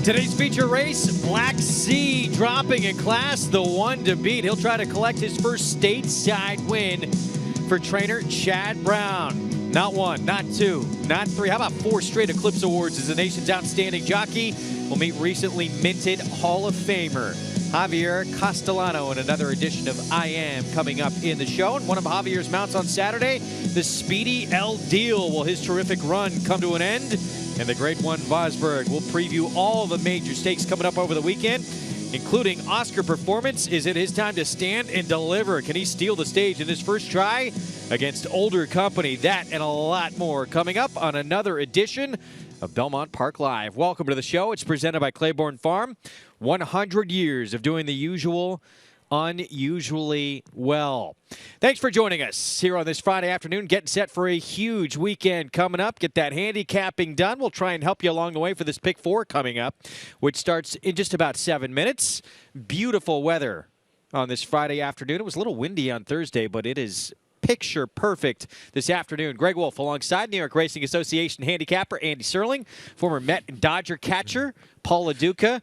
Today's feature race, Black Sea dropping in class, the one to beat. He'll try to collect his first stateside win for trainer Chad Brown. Not one, not two, not three. How about 4 straight Eclipse Awards as the nation's outstanding jockey? We'll meet recently minted Hall of Famer Javier Castellano in another edition of I Am coming up in the show. And one of Javier's mounts on Saturday, the Speedy El Deal. Will his terrific run come to an end? And the Great One Vosburg. We'll preview all the major stakes coming up over the weekend, including Oscar Performance. Is it his time to stand and deliver? Can he steal the stage in his first try against older company? That and a lot more coming up on another edition of Belmont Park Live. Welcome to the show. It's presented by Claiborne Farm. 100 years of doing the usual unusually well. Thanks for joining us here on this Friday afternoon, getting set for a huge weekend coming up. Get that handicapping done. We'll try and help you along the way for this Pick 4 coming up, which starts in just about 7 minutes. Beautiful weather on this Friday afternoon. It was a little windy on Thursday, but it is picture perfect this afternoon. Greg Wolf alongside New York Racing Association handicapper Andy Serling, former Met and Dodger catcher Paul LaDuca.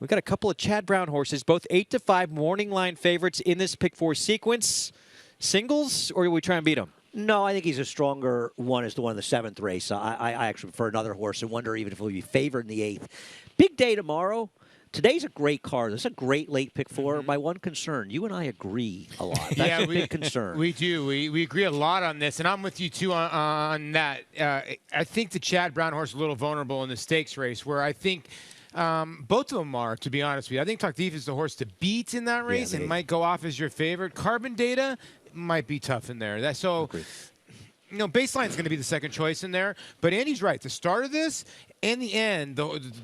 We've got a couple of Chad Brown horses, both 8-5 morning line favorites in this Pick 4 sequence. Singles, or are we trying to beat them? No, I think he's a stronger one as the one in the 7th race. I actually prefer another horse and wonder even if he'll be favored in the 8th. Big day tomorrow. Today's a great card. This is a great late Pick 4. My one concern, you and I agree a lot. That's a big concern. We do. We agree a lot on this, and I'm with you, too, on that. I think the Chad Brown horse is a little vulnerable in the stakes race, where I think both of them are, to be honest with you. I think Taktif is the horse to beat in that race and might go off as your favorite. Carbon Data might be tough in there. You know, Baseline is going to be the second choice in there. But Andy's right. The start of this and the end,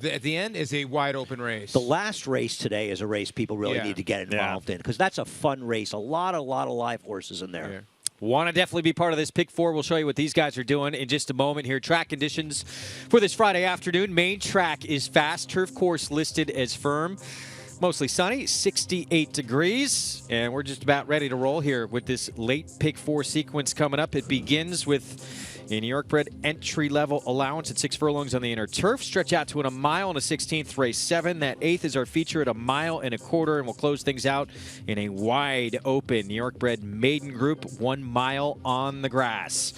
at the end, is a wide-open race. The last race today is a race people really need to get involved in, because that's a fun race. A lot of live horses in there. Yeah. Want to definitely be part of this Pick 4. We'll show you what these guys are doing in just a moment here. Track conditions for this Friday afternoon. Main track is fast. Turf course listed as firm. Mostly sunny, 68 degrees. And we're just about ready to roll here with this late Pick 4 sequence coming up. It begins with a New York bred entry-level allowance at 6 furlongs on the inner turf. Stretch out to a mile and a 16th, race 7. That 8th is our feature at a mile and a quarter, and we'll close things out in a wide-open New York bred maiden group, 1 mile on the grass.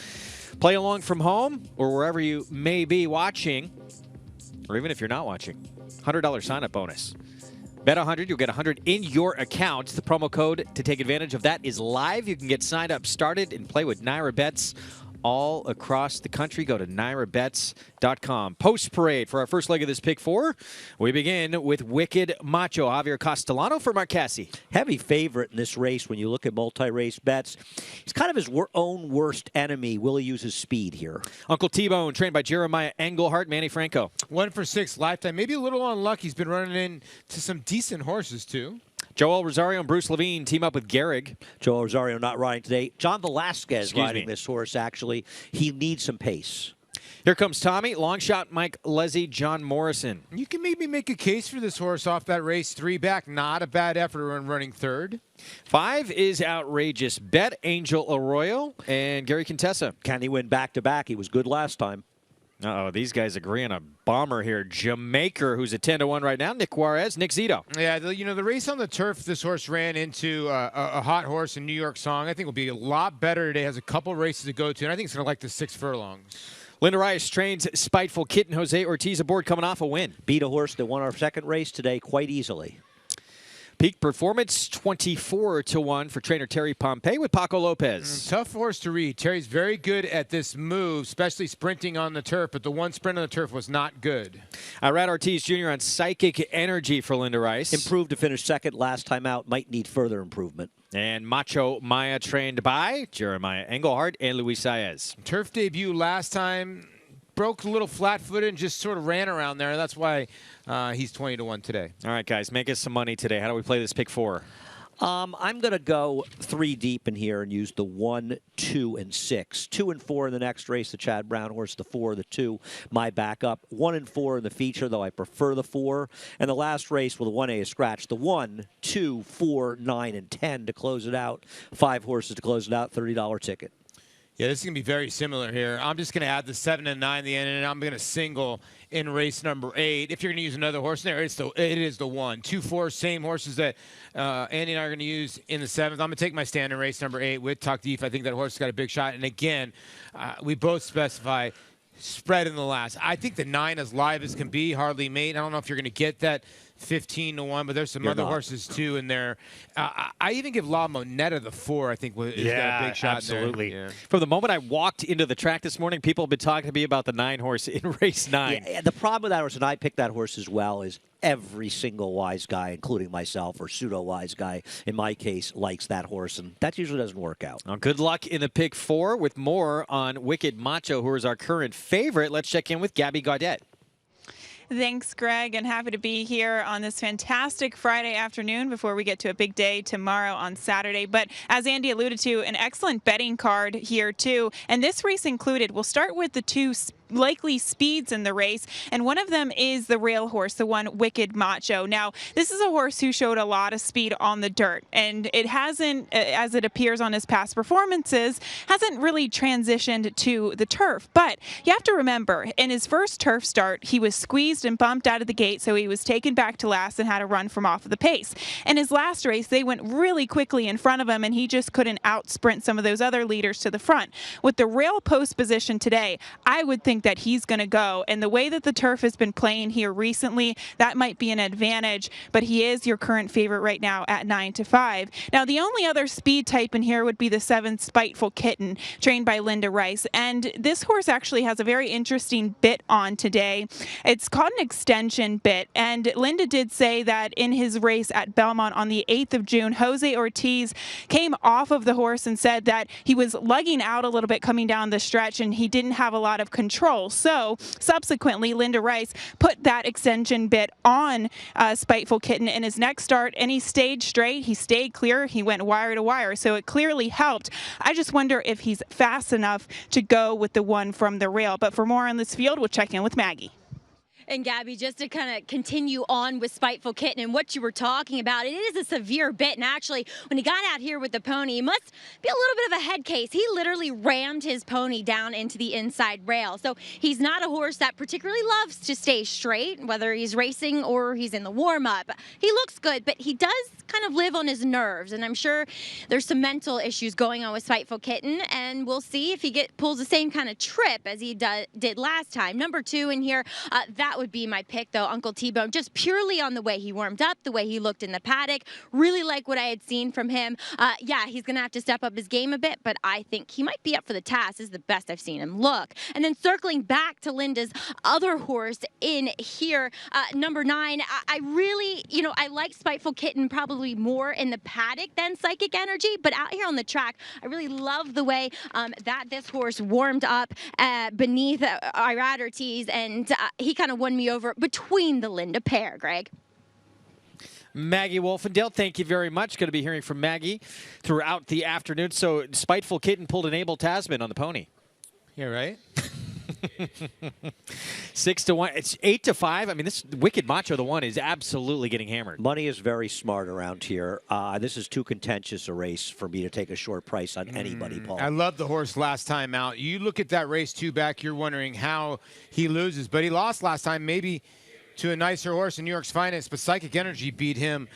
Play along from home or wherever you may be watching, or even if you're not watching. $100 sign-up bonus. Bet 100, you'll get 100 in your account. The promo code to take advantage of that is live. You can get signed up, started, and play with Naira Bets all across the country. Go to nairabets.com. Post-parade for our first leg of this Pick 4. We begin with Wicked Macho. Javier Castellano for Marcassi. Heavy favorite in this race when you look at multi-race bets. He's kind of his own worst enemy. Will he use his speed here? Uncle T-Bone, trained by Jeremiah Engelhardt. Manny Franco. 1 for 6 lifetime. Maybe a little unlucky. He's been running into some decent horses, too. Joel Rosario and Bruce Levine team up with Gehrig. Joel Rosario not riding today. John Velasquez riding this horse, actually. He needs some pace. Here comes Tommy. Long shot, Mike Leslie, John Morrison. You can maybe make a case for this horse off that race 3 back. Not a bad effort in running 3rd. 5 is Outrageous Bet, Angel Arroyo, and Gary Contessa. Can he win back-to-back? He was good last time. Uh-oh, these guys agree on a bomber here. Jamaica, who's at 10-1 right now. Nick Juarez, Nick Zito. Yeah, the race on the turf, this horse ran into a hot horse in New York Song. I think will be a lot better today. Has a couple races to go to, and I think it's going to like the 6 furlongs. Linda Rice trains Spiteful Kitten. Jose Ortiz aboard coming off a win. Beat a horse that won our second race today quite easily. Peak Performance, 24-1 for trainer Terry Pompey with Paco Lopez. Tough horse to read. Terry's very good at this move, especially sprinting on the turf, but the one sprint on the turf was not good. Irad Ortiz Jr. on Psychic Energy for Linda Rice. Improved to finish second last time out. Might need further improvement. And Macho Maya trained by Jeremiah Engelhardt and Luis Saez. Turf debut last time. Broke a little flat-footed and just sort of ran around there. That's why he's 20-1 today. All right, guys, make us some money today. How do we play this Pick 4? I'm going to go 3 deep in here and use the 1, 2, and 6. 2 and 4 in the next race, the Chad Brown horse. The 4, the 2, my backup. 1 and 4 in the feature, though I prefer the 4. And the last race, well, the 1A is scratched. The 1, 2, 4, 9, and 10 to close it out. 5 horses to close it out, $30 ticket. Yeah, this is going to be very similar here. I'm just going to add the 7 and 9 at the end, and I'm going to single in race number 8. If you're going to use another horse in there, it is the 1. 2, 4, same horses that Andy and I are going to use in the 7th. I'm going to take my stand in race number 8 with Takdif. I think that horse has got a big shot. And again, we both specify spread in the last. I think the 9 as live as can be, hardly mate. I don't know if you're going to get that 15 to 1, but there's some other horses too in there. I even give La Moneta the 4. I think is got a big shot. Absolutely. There. Yeah. From the moment I walked into the track this morning, people have been talking to me about the 9 horse in race 9. Yeah, the problem with that horse, and I picked that horse as well, is every single wise guy, including myself or pseudo-wise guy, in my case, likes that horse, and that usually doesn't work out. Well, good luck in the pick 4 with more on Wicked Macho, who is our current favorite. Let's check in with Gabby Gaudet. Thanks, Greg, and happy to be here on this fantastic Friday afternoon before we get to a big day tomorrow on Saturday. But as Andy alluded to, an excellent betting card here, too. And this race included, we'll start with the 2 likely speeds in the race, and one of them is the rail horse, the One Wicked Macho. Now, this is a horse who showed a lot of speed on the dirt, and it hasn't, as it appears on his past performances, hasn't really transitioned to the turf. But you have to remember, in his first turf start, he was squeezed and bumped out of the gate, so he was taken back to last and had to run from off of the pace. In his last race, they went really quickly in front of him, and he just couldn't out sprint some of those other leaders to the front. With the rail post position today, I would think that he's going to go, and the way that the turf has been playing here recently, that might be an advantage, but he is your current favorite right now at 9-5. Now, the only other speed type in here would be the 7 Spiteful Kitten, trained by Linda Rice, and this horse actually has a very interesting bit on today. It's called an extension bit, and Linda did say that in his race at Belmont on the 8th of June, Jose Ortiz came off of the horse and said that he was lugging out a little bit coming down the stretch, and he didn't have a lot of control. So subsequently, Linda Rice put that extension bit on Spiteful Kitten in his next start, and he stayed straight. He stayed clear. He went wire to wire, so it clearly helped. I just wonder if he's fast enough to go with the one from the rail. But for more on this field, we'll check in with Maggie. And Gabby, just to kind of continue on with Spiteful Kitten and what you were talking about, it is a severe bit. And actually, when he got out here with the pony, he must be a little bit of a head case. He literally rammed his pony down into the inside rail. So he's not a horse that particularly loves to stay straight, whether he's racing or he's in the warm-up. He looks good, but he does kind of live on his nerves. And I'm sure there's some mental issues going on with Spiteful Kitten. And we'll see if he pulls the same kind of trip as he did last time. Number 2 in here, that would be my pick, though, Uncle T-Bone, just purely on the way he warmed up, the way he looked in the paddock. Really like what I had seen from him. Yeah, he's going to have to step up his game a bit, but I think he might be up for the task. This is the best I've seen him look. And then circling back to Linda's other horse in here, number 9, I really, I like Spiteful Kitten probably more in the paddock than Psychic Energy, but out here on the track, I really love the way that this horse warmed up beneath Irad Ortiz, and he kind of won me over between the Linda pair, Greg. Maggie Wolfendale, thank you very much. Going to be hearing from Maggie throughout the afternoon. So Spiteful Kitten pulled an Abel Tasman on the pony. Yeah, right? 6-1. It's 8-5. I mean, this Wicked Macho, the 1, is absolutely getting hammered. Money is very smart around here. This is too contentious a race for me to take a short price on anybody, Paul. I love the horse last time out. You look at that race 2 back, you're wondering how he loses. But he lost last time, maybe to a nicer horse in New York's finest, but Psychic Energy beat him.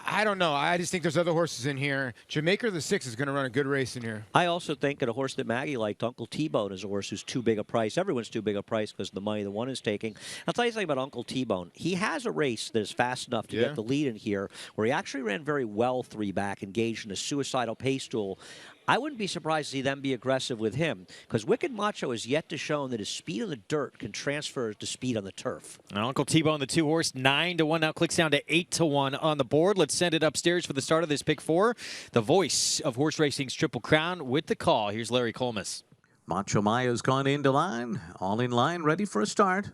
I don't know. I just think there's other horses in here. Jamaica the 6 is going to run a good race in here. I also think that a horse that Maggie liked, Uncle T-Bone, is a horse who's too big a price. Everyone's too big a price because of the money the 1 is taking. I'll tell you something about Uncle T-Bone. He has a race that is fast enough to get the lead in here, where he actually ran very well 3 back, engaged in a suicidal pace duel. I wouldn't be surprised to see them be aggressive with him, because Wicked Macho has yet to show that his speed on the dirt can transfer to speed on the turf. Now, Uncle T-Bone, the 2 horse, 9-1, now clicks down to 8-1 on the board. Let's send it upstairs for the start of this pick 4. The voice of horse racing's Triple Crown with the call. Here's Larry Colmus. Macho Maya's gone into line, all in line, ready for a start.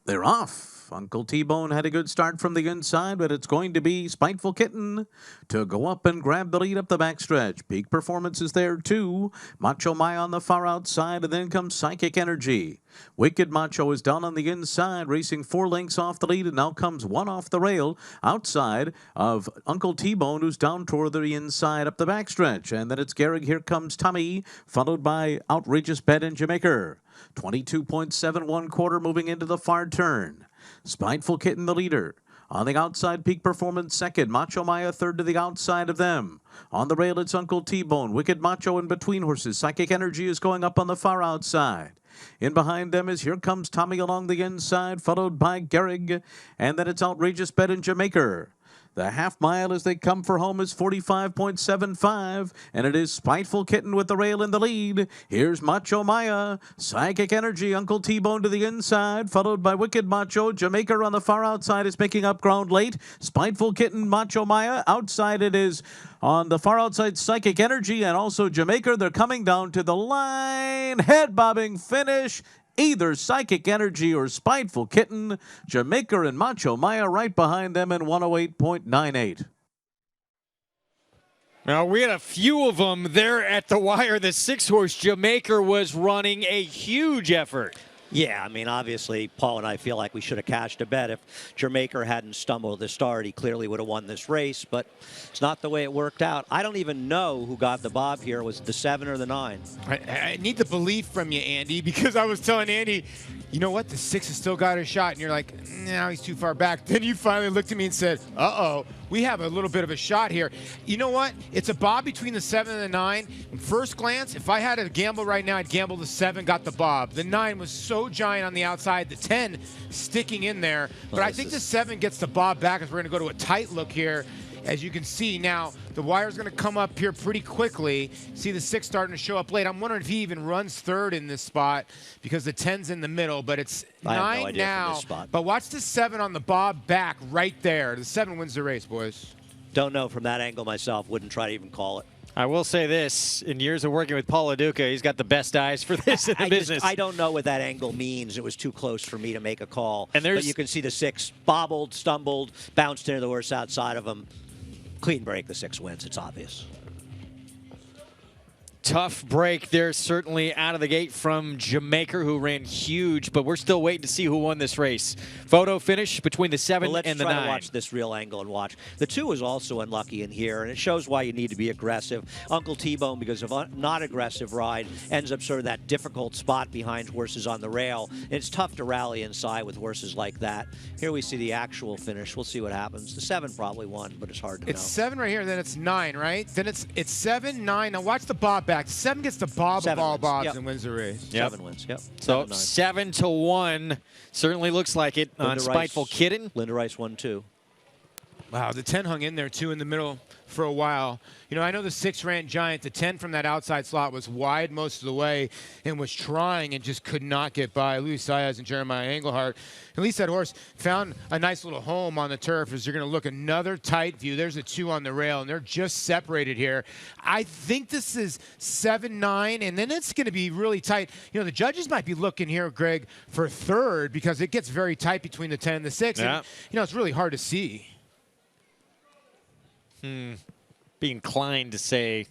They're off. off. Uncle T-Bone had a good start from the inside, but it's going to be Spiteful Kitten to go up and grab the lead up the backstretch. Peak Performance is there too. Macho Maya on the far outside, and then comes Psychic Energy. Wicked Macho is down on the inside, racing 4 lengths off the lead, and now comes 1 off the rail outside of Uncle T-Bone, who's down toward the inside up the backstretch. And then it's Gehrig. Here comes Tommy, followed by Outrageous Bet and Jamaica. 22.71 quarter moving into the far turn. Spiteful Kitten the leader. On the outside, Peak Performance second. Macho Maya third to the outside of them. On the rail, it's Uncle T-Bone. Wicked Macho in between horses. Psychic Energy is going up on the far outside. In behind them is Here Comes Tommy along the inside, followed by Gehrig. And then it's Outrageous Bet in Jamaica. The half mile as they come for home is 45.75, and it is Spiteful Kitten with the rail in the lead. Here's Macho Maya, Psychic Energy, Uncle T-Bone to the inside, followed by Wicked Macho. Jamaica on the far outside is making up ground late. Spiteful Kitten, Macho Maya. Outside it is on the far outside Psychic Energy and also Jamaica. They're coming down to the line. Head bobbing finish. Either Psychic Energy or Spiteful Kitten. Jamaica and Macho Maya right behind them in 108.98. Now, we had a few of them there at the wire. The 6-horse Jamaica was running a huge effort. Yeah, I mean, obviously, Paul and I feel like we should have cashed a bet. If Jamaica hadn't stumbled at the start, he clearly would have won this race, but it's not the way it worked out. I don't even know who got the bob here. Was it the 7 or the 9? I need the belief from you, Andy, because I was telling Andy, you know what, the 6 has still got a shot, and you're like, no, he's too far back. Then you finally looked at me and said, uh-oh, we have a little bit of a shot here. You know what? It's a bob between the 7 and the 9. First glance, if I had to gamble right now, I'd gamble the 7 got the bob. The 9 was so giant on the outside, the 10 sticking in there. But I think the 7 gets the bob back as we're going to go to a tight look here. As you can see now, the wire's going to come up here pretty quickly. See the 6 starting to show up late. I'm wondering if he even runs third in this spot because the 10's in the middle, but it's 9 now. But watch the 7 on the bob back right there. The 7 wins the race, boys. Don't know from that angle myself. Wouldn't try to even call it. I will say this, in years of working with Paul LaDuca, he's got the best eyes for this in the business. I don't know what that angle means. It was too close for me to make a call. And but you can see the 6 bobbled, stumbled, bounced into the horse outside of him. Clean break, the 6 wins. It's obvious. Tough break there, certainly out of the gate from Jamaica, who ran huge, but we're still waiting to see who won this race. Photo finish between the 7 and the 9. Let's try to watch this real angle and watch. The 2 is also unlucky in here, and it shows why you need to be aggressive. Uncle T-Bone, because of not aggressive ride, ends up sort of that difficult spot behind horses on the rail. And it's tough to rally inside with horses like that. Here we see the actual finish. We'll see what happens. The 7 probably won, but it's hard to know. It's 7 right here, then it's 9, right? Then it's 7, 9. Now watch the bob back. 7 gets the bob of all bobs and wins the race. 7 wins, yep. So 7-1 certainly looks like it on Spiteful Kitten. Linda Rice won 2. Wow, the 10 hung in there, too, in the middle for a while. You know, I know the 6 ran giant. The 10 from that outside slot was wide most of the way and was trying and just could not get by Luis Saez and Jeremiah Englehart. At least that horse found a nice little home on the turf as you're going to look another tight view. There's a 2 on the rail, and they're just separated here. I think this is 7-9, and then it's going to be really tight. You know, the judges might be looking here, Greg, for third because it gets very tight between the 10 and the 6. Yeah. And, you know, it's really hard to see. Be inclined to say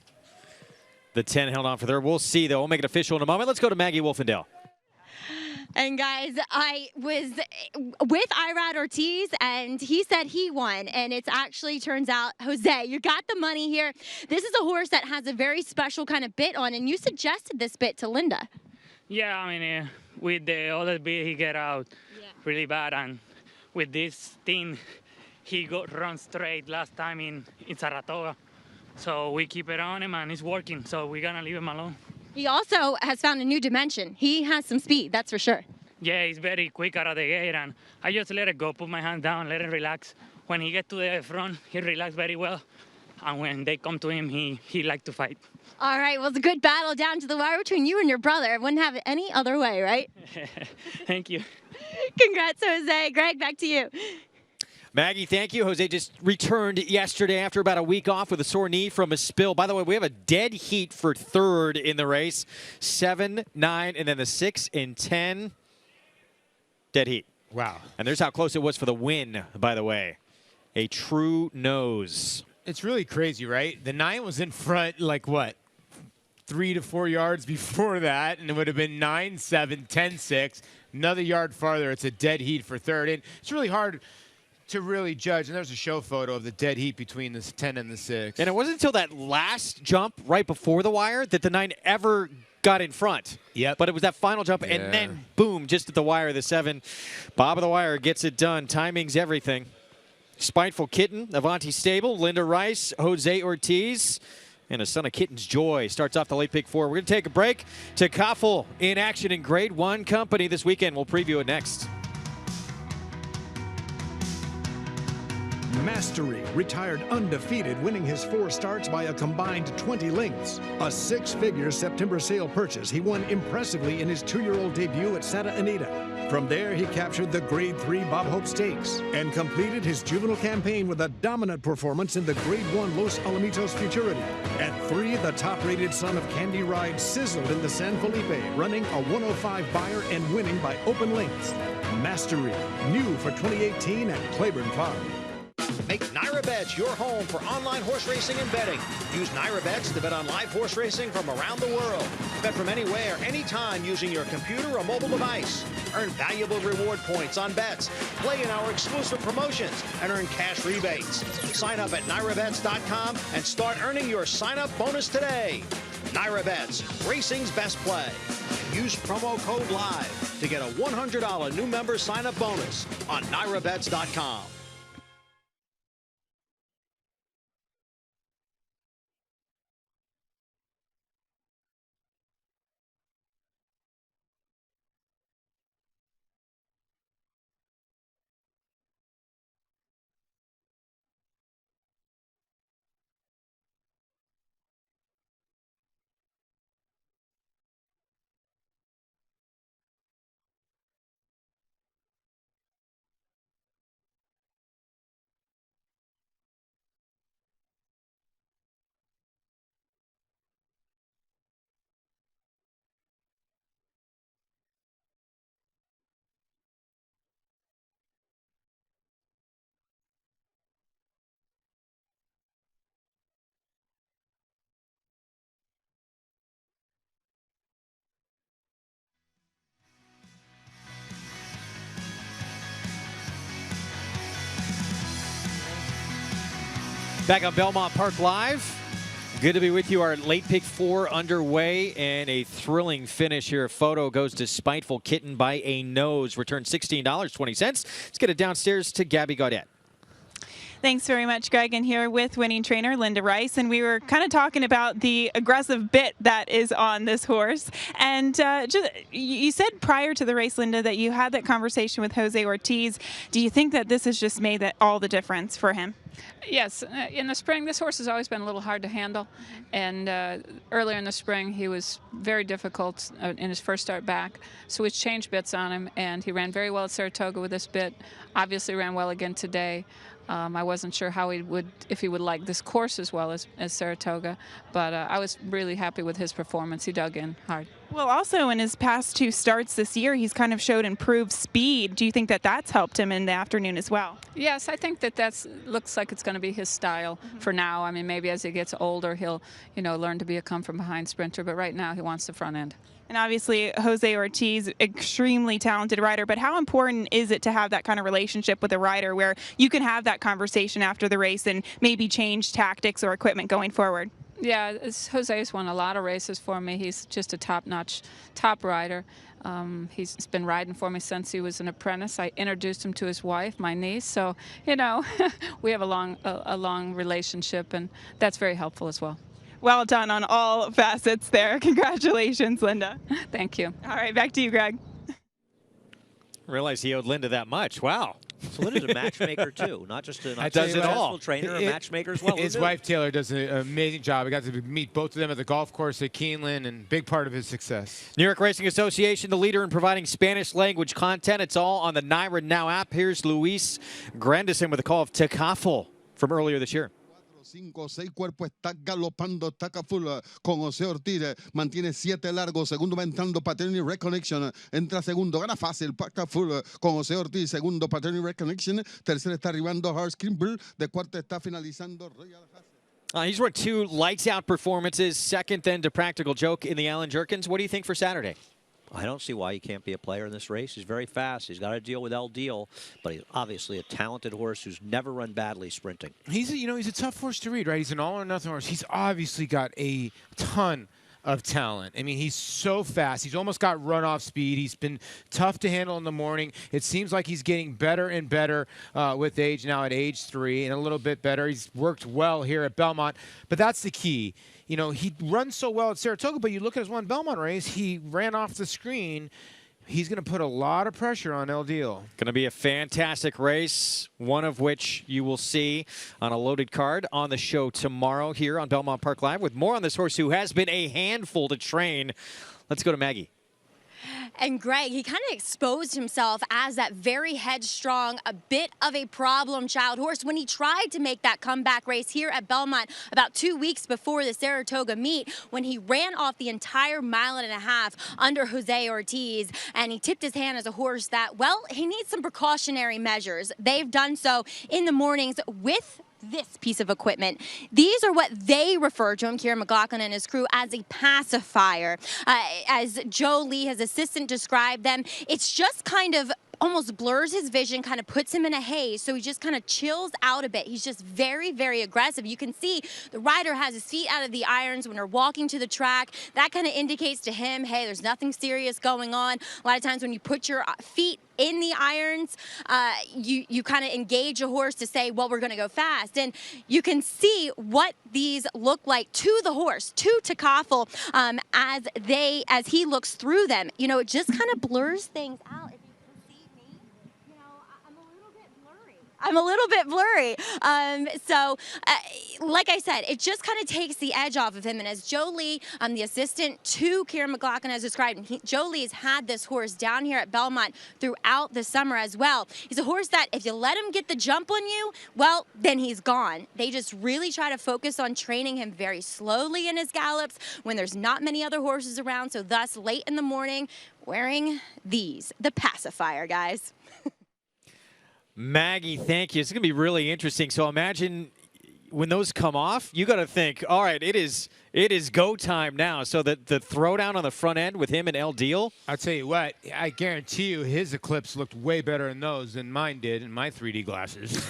the 10 held on for third. We'll see, though. We'll make it official in a moment. Let's go to Maggie Wolfendale. And guys, I was with Irad Ortiz, and he said he won. And it's actually turns out, Jose, you got the money here. This is a horse that has a very special kind of bit on, and you suggested this bit to Linda. Yeah, I mean, with the other bit, he get out really bad, and with this thing, he run straight last time in Saratoga. So we keep it on him, and it's working, so we're going to leave him alone. He also has found a new dimension. He has some speed, that's for sure. Yeah, he's very quick out of the gate, and I just let it go, put my hand down, let him relax. When he get to the front, he relax very well. And when they come to him, he like to fight. All right, well, it's a good battle down to the wire between you and your brother. Wouldn't have it any other way, right? Thank you. Congrats, Jose. Greg, back to you. Maggie, thank you. Jose just returned yesterday after about a week off with a sore knee from a spill. By the way, we have a dead heat for third in the race. 7, 9, and then the 6 and 10. Dead heat. Wow. And there's how close it was for the win, by the way. A true nose. It's really crazy, right? The 9 was in front, like what? 3 to 4 yards before that, and it would have been 9-7, 10-6. Another yard farther, it's a dead heat for third. And it's really hard to really judge. And there's a show photo of the dead heat between the 10 and the 6. And it wasn't until that last jump right before the wire that the 9 ever got in front. Yep. But it was that final jump, and then, boom, just at the wire, the 7. Bob of the Wire gets it done. Timing's everything. Spiteful Kitten, Avanti Stable, Linda Rice, Jose Ortiz, and a Son of Kitten's Joy starts off the late pick 4. We're going to take a break. Takaful in action in Grade 1 company this weekend. We'll preview it next. Mastery retired undefeated, winning his 4 starts by a combined 20 lengths. A 6-figure September sale purchase, he won impressively in his 2-year-old debut at Santa Anita. From there, he captured the Grade 3 Bob Hope Stakes and completed his juvenile campaign with a dominant performance in the Grade 1 Los Alamitos Futurity. At 3, the top-rated son of Candy Ride sizzled in the San Felipe, running a 105 buyer and winning by open lengths. Mastery, new for 2018 at Claiborne Farm. Make NyraBets your home for online horse racing and betting. Use NyraBets to bet on live horse racing from around the world. Bet from anywhere, anytime using your computer or mobile device. Earn valuable reward points on bets. Play in our exclusive promotions and earn cash rebates. Sign up at NyraBets.com and start earning your sign-up bonus today. NyraBets, racing's best play. Use promo code LIVE to get a $100 new member sign-up bonus on NyraBets.com. Back on Belmont Park Live. Good to be with you. Our late pick 4 underway and a thrilling finish here. A photo goes to Spiteful Kitten by a nose. Return $16.20. Let's get it downstairs to Gabby Gaudet. Thanks very much, Greg. And here with winning trainer Linda Rice. And we were kind of talking about the aggressive bit that is on this horse. And you said prior to the race, Linda, that you had that conversation with Jose Ortiz. Do you think that this has just made all the difference for him? Yes, in the spring, this horse has always been a little hard to handle, and earlier in the spring, he was very difficult in his first start back, so we changed bits on him, and he ran very well at Saratoga with this bit, obviously ran well again today. I wasn't sure how if he would like this course as well as Saratoga, but I was really happy with his performance. He dug in hard. Well, also in his past 2 starts this year, he's kind of showed improved speed. Do you think that that's helped him in the afternoon as well? Yes, I think that looks like it's going to be his style for now. I mean, maybe as he gets older, he'll learn to be a come-from-behind sprinter, but right now he wants the front end. And obviously, Jose Ortiz, extremely talented rider, but how important is it to have that kind of relationship with a rider where you can have that conversation after the race and maybe change tactics or equipment going forward? Yeah, Jose's won a lot of races for me. He's just a top-notch top rider. He's been riding for me since he was an apprentice. I introduced him to his wife, my niece, so, we have a long relationship, and that's very helpful as well. Well done on all facets there. Congratulations, Linda. Thank you. All right, back to you, Greg. Realize he owed Linda that much. Wow. So Linda's a matchmaker, too, not just a does it all. trainer, a matchmaker as well. His wife, Taylor, does an amazing job. I got to meet both of them at the golf course at Keeneland, and big part of his success. New York Racing Association, the leader in providing Spanish language content. It's all on the Nyra Now app. Here's Luis Grandison with a call of Takaful from earlier this year. 5 o 6 cuerpos, está galopando, está full con José Ortiz, mantiene 7 largos, segundo va entrando Paternity Reconnection, entra segundo, gana fácil, está full con José Ortiz, segundo Paternity Reconnection, tercero está arribando Hard Skimble, de cuarto está finalizando Royal Hassel. He's run 2 lights-out performances, second then to Practical Joke in the Allen Jerkins. What do you think for Saturday? I don't see why he can't be a player in this race. He's very fast. He's got to deal with El Deal, but he's obviously a talented horse who's never run badly sprinting. He's a tough horse to read, right? He's an all-or-nothing horse. He's obviously got a ton of talent. I mean, he's so fast. He's almost got runoff speed. He's been tough to handle in the morning. It seems like he's getting better and better with age now at age 3 and a little bit better. He's worked well here at Belmont, but that's the key. You know, he runs so well at Saratoga, but you look at his one Belmont race, he ran off the screen. He's going to put a lot of pressure on El Deal. Going to be a fantastic race, one of which you will see on a loaded card on the show tomorrow here on Belmont Park Live with more on this horse who has been a handful to train. Let's go to Maggie. And Greg, he kind of exposed himself as that very headstrong, a bit of a problem child horse when he tried to make that comeback race here at Belmont about 2 weeks before the Saratoga meet, when he ran off the entire 1.5 miles under Jose Ortiz, and he tipped his hand as a horse that, well, he needs some precautionary measures. They've done so in the mornings with this piece of equipment. These are what they refer to him, Kieran McLaughlin and his crew, as a pacifier. As Joe Lee, his assistant, described them, it's just kind of almost blurs his vision, kind of puts him in a haze, so he just kind of chills out a bit. He's just very, very aggressive. You can see the rider has his feet out of the irons when they're walking to the track. That kind of indicates to him, hey, there's nothing serious going on. A lot of times when you put your feet in the irons, you kind of engage a horse to say, well, we're going to go fast. And you can see what these look like to the horse, to Takafel, as he looks through them. You know, it just kind of blurs things out. I'm a little bit blurry. Like I said, it just kind of takes the edge off of him. And as Joe Lee, the assistant to Kieran McLaughlin, has described, Joe Lee has had this horse down here at Belmont throughout the summer as well. He's a horse that if you let him get the jump on you, well, then he's gone. They just really try to focus on training him very slowly in his gallops when there's not many other horses around. So thus, late in the morning, wearing these, the pacifier, guys. Maggie, thank you. It's going to be really interesting. So imagine when those come off, you got to think, all right, it is go time now. So the throwdown on the front end with him and El Deal. I'll tell you what, I guarantee you his Eclipse looked way better in those than mine did in my 3D glasses.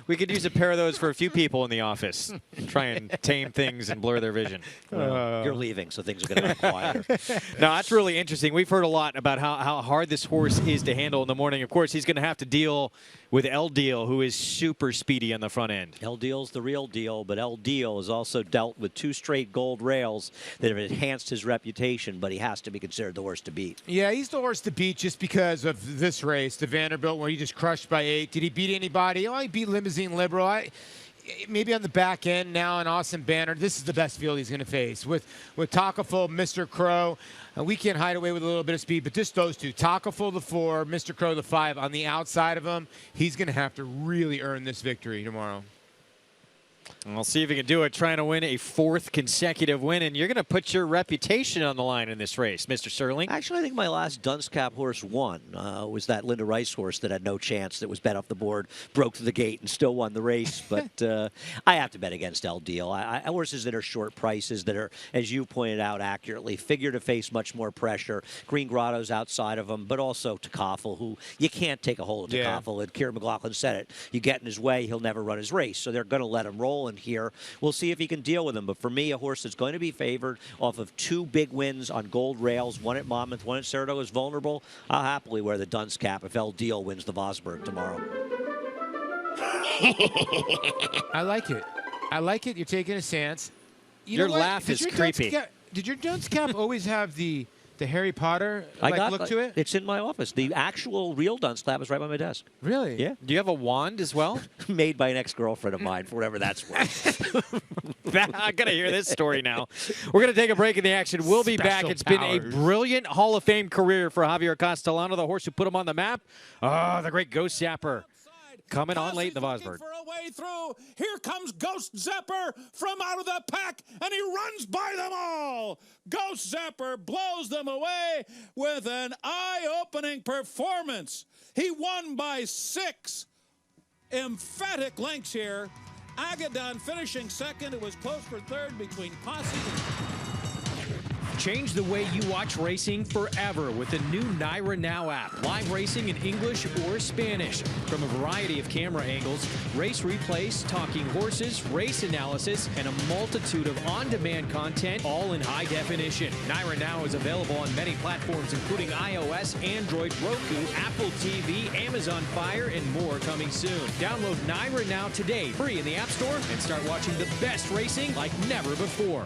We could use a pair of those for a few people in the office. Try and tame things and blur their vision. You're leaving, so things are going to be quieter. No, that's really interesting. We've heard a lot about how hard this horse is to handle in the morning. Of course, he's going to have to deal with El Deal, who is super speedy on the front end. El Deal's the real deal, but El Deal has also dealt with 2 straight gold rails that have enhanced his reputation, but he has to be considered the horse to beat. Yeah, he's the horse to beat just because of this race, the Vanderbilt, where he just crushed by 8. Did he beat anybody? Oh, he beat Limousine Liberal. Maybe on the back end now in Austin Banner, this is the best field he's going to face. With Takafel, Mr. Crow, we can't hide away with a little bit of speed, but just those two, Takafel the 4, Mr. Crow the 5, on the outside of him, he's going to have to really earn this victory tomorrow. We'll see if he can do it, trying to win a 4th consecutive win, and you're going to put your reputation on the line in this race, Mr. Serling. Actually, I think my last Dunce Cap horse won. Was that Linda Rice horse that had no chance, that was bet off the board, broke through the gate, and still won the race. But I have to bet against El Deal. Horses that are short prices, that are, as you pointed out accurately, figure to face much more pressure. Green Grotto's outside of them, but also Takafel, who you can't take a hold of Takafel. And Kieran McLaughlin said it. You get in his way, he'll never run his race. So they're going to let him roll. And here, we'll see if he can deal with him. But for me, a horse that's going to be favored off of 2 big wins on gold rails, one at Monmouth, one at Saratoga, is vulnerable. I'll happily wear the Dunce Cap if El Deal wins the Vosburg tomorrow. I like it. I like it. You're taking a stance. Your laugh is creepy. Did your Dunce Cap always have the Harry Potter look to it? It's in my office. The actual real Dunce Cap is right by my desk. Really? Yeah. Do you have a wand as well? Made by an ex-girlfriend of mine, for whatever that's worth. I got to hear this story now. We're going to take a break in the action. We'll be back. It's been a brilliant Hall of Fame career for Javier Castellano, the horse who put him on the map. Oh, the great Ghost Yapper. coming on late in the Vosburg. For a way through. Here comes Ghost Zapper from out of the pack, and he runs by them all. Ghost Zapper blows them away with an eye-opening performance. He won by 6 emphatic lengths here. Agadon finishing second. It was close for third between Posse. Change the way you watch racing forever with the new Naira Now app. Live racing in English or Spanish from a variety of camera angles, race replays, talking horses, race analysis, and a multitude of on-demand content, all in high definition. Naira Now is available on many platforms, including iOS, Android, Roku, Apple TV, Amazon Fire, and more coming soon. Download Naira Now today, free in the App Store, and start watching the best racing like never before.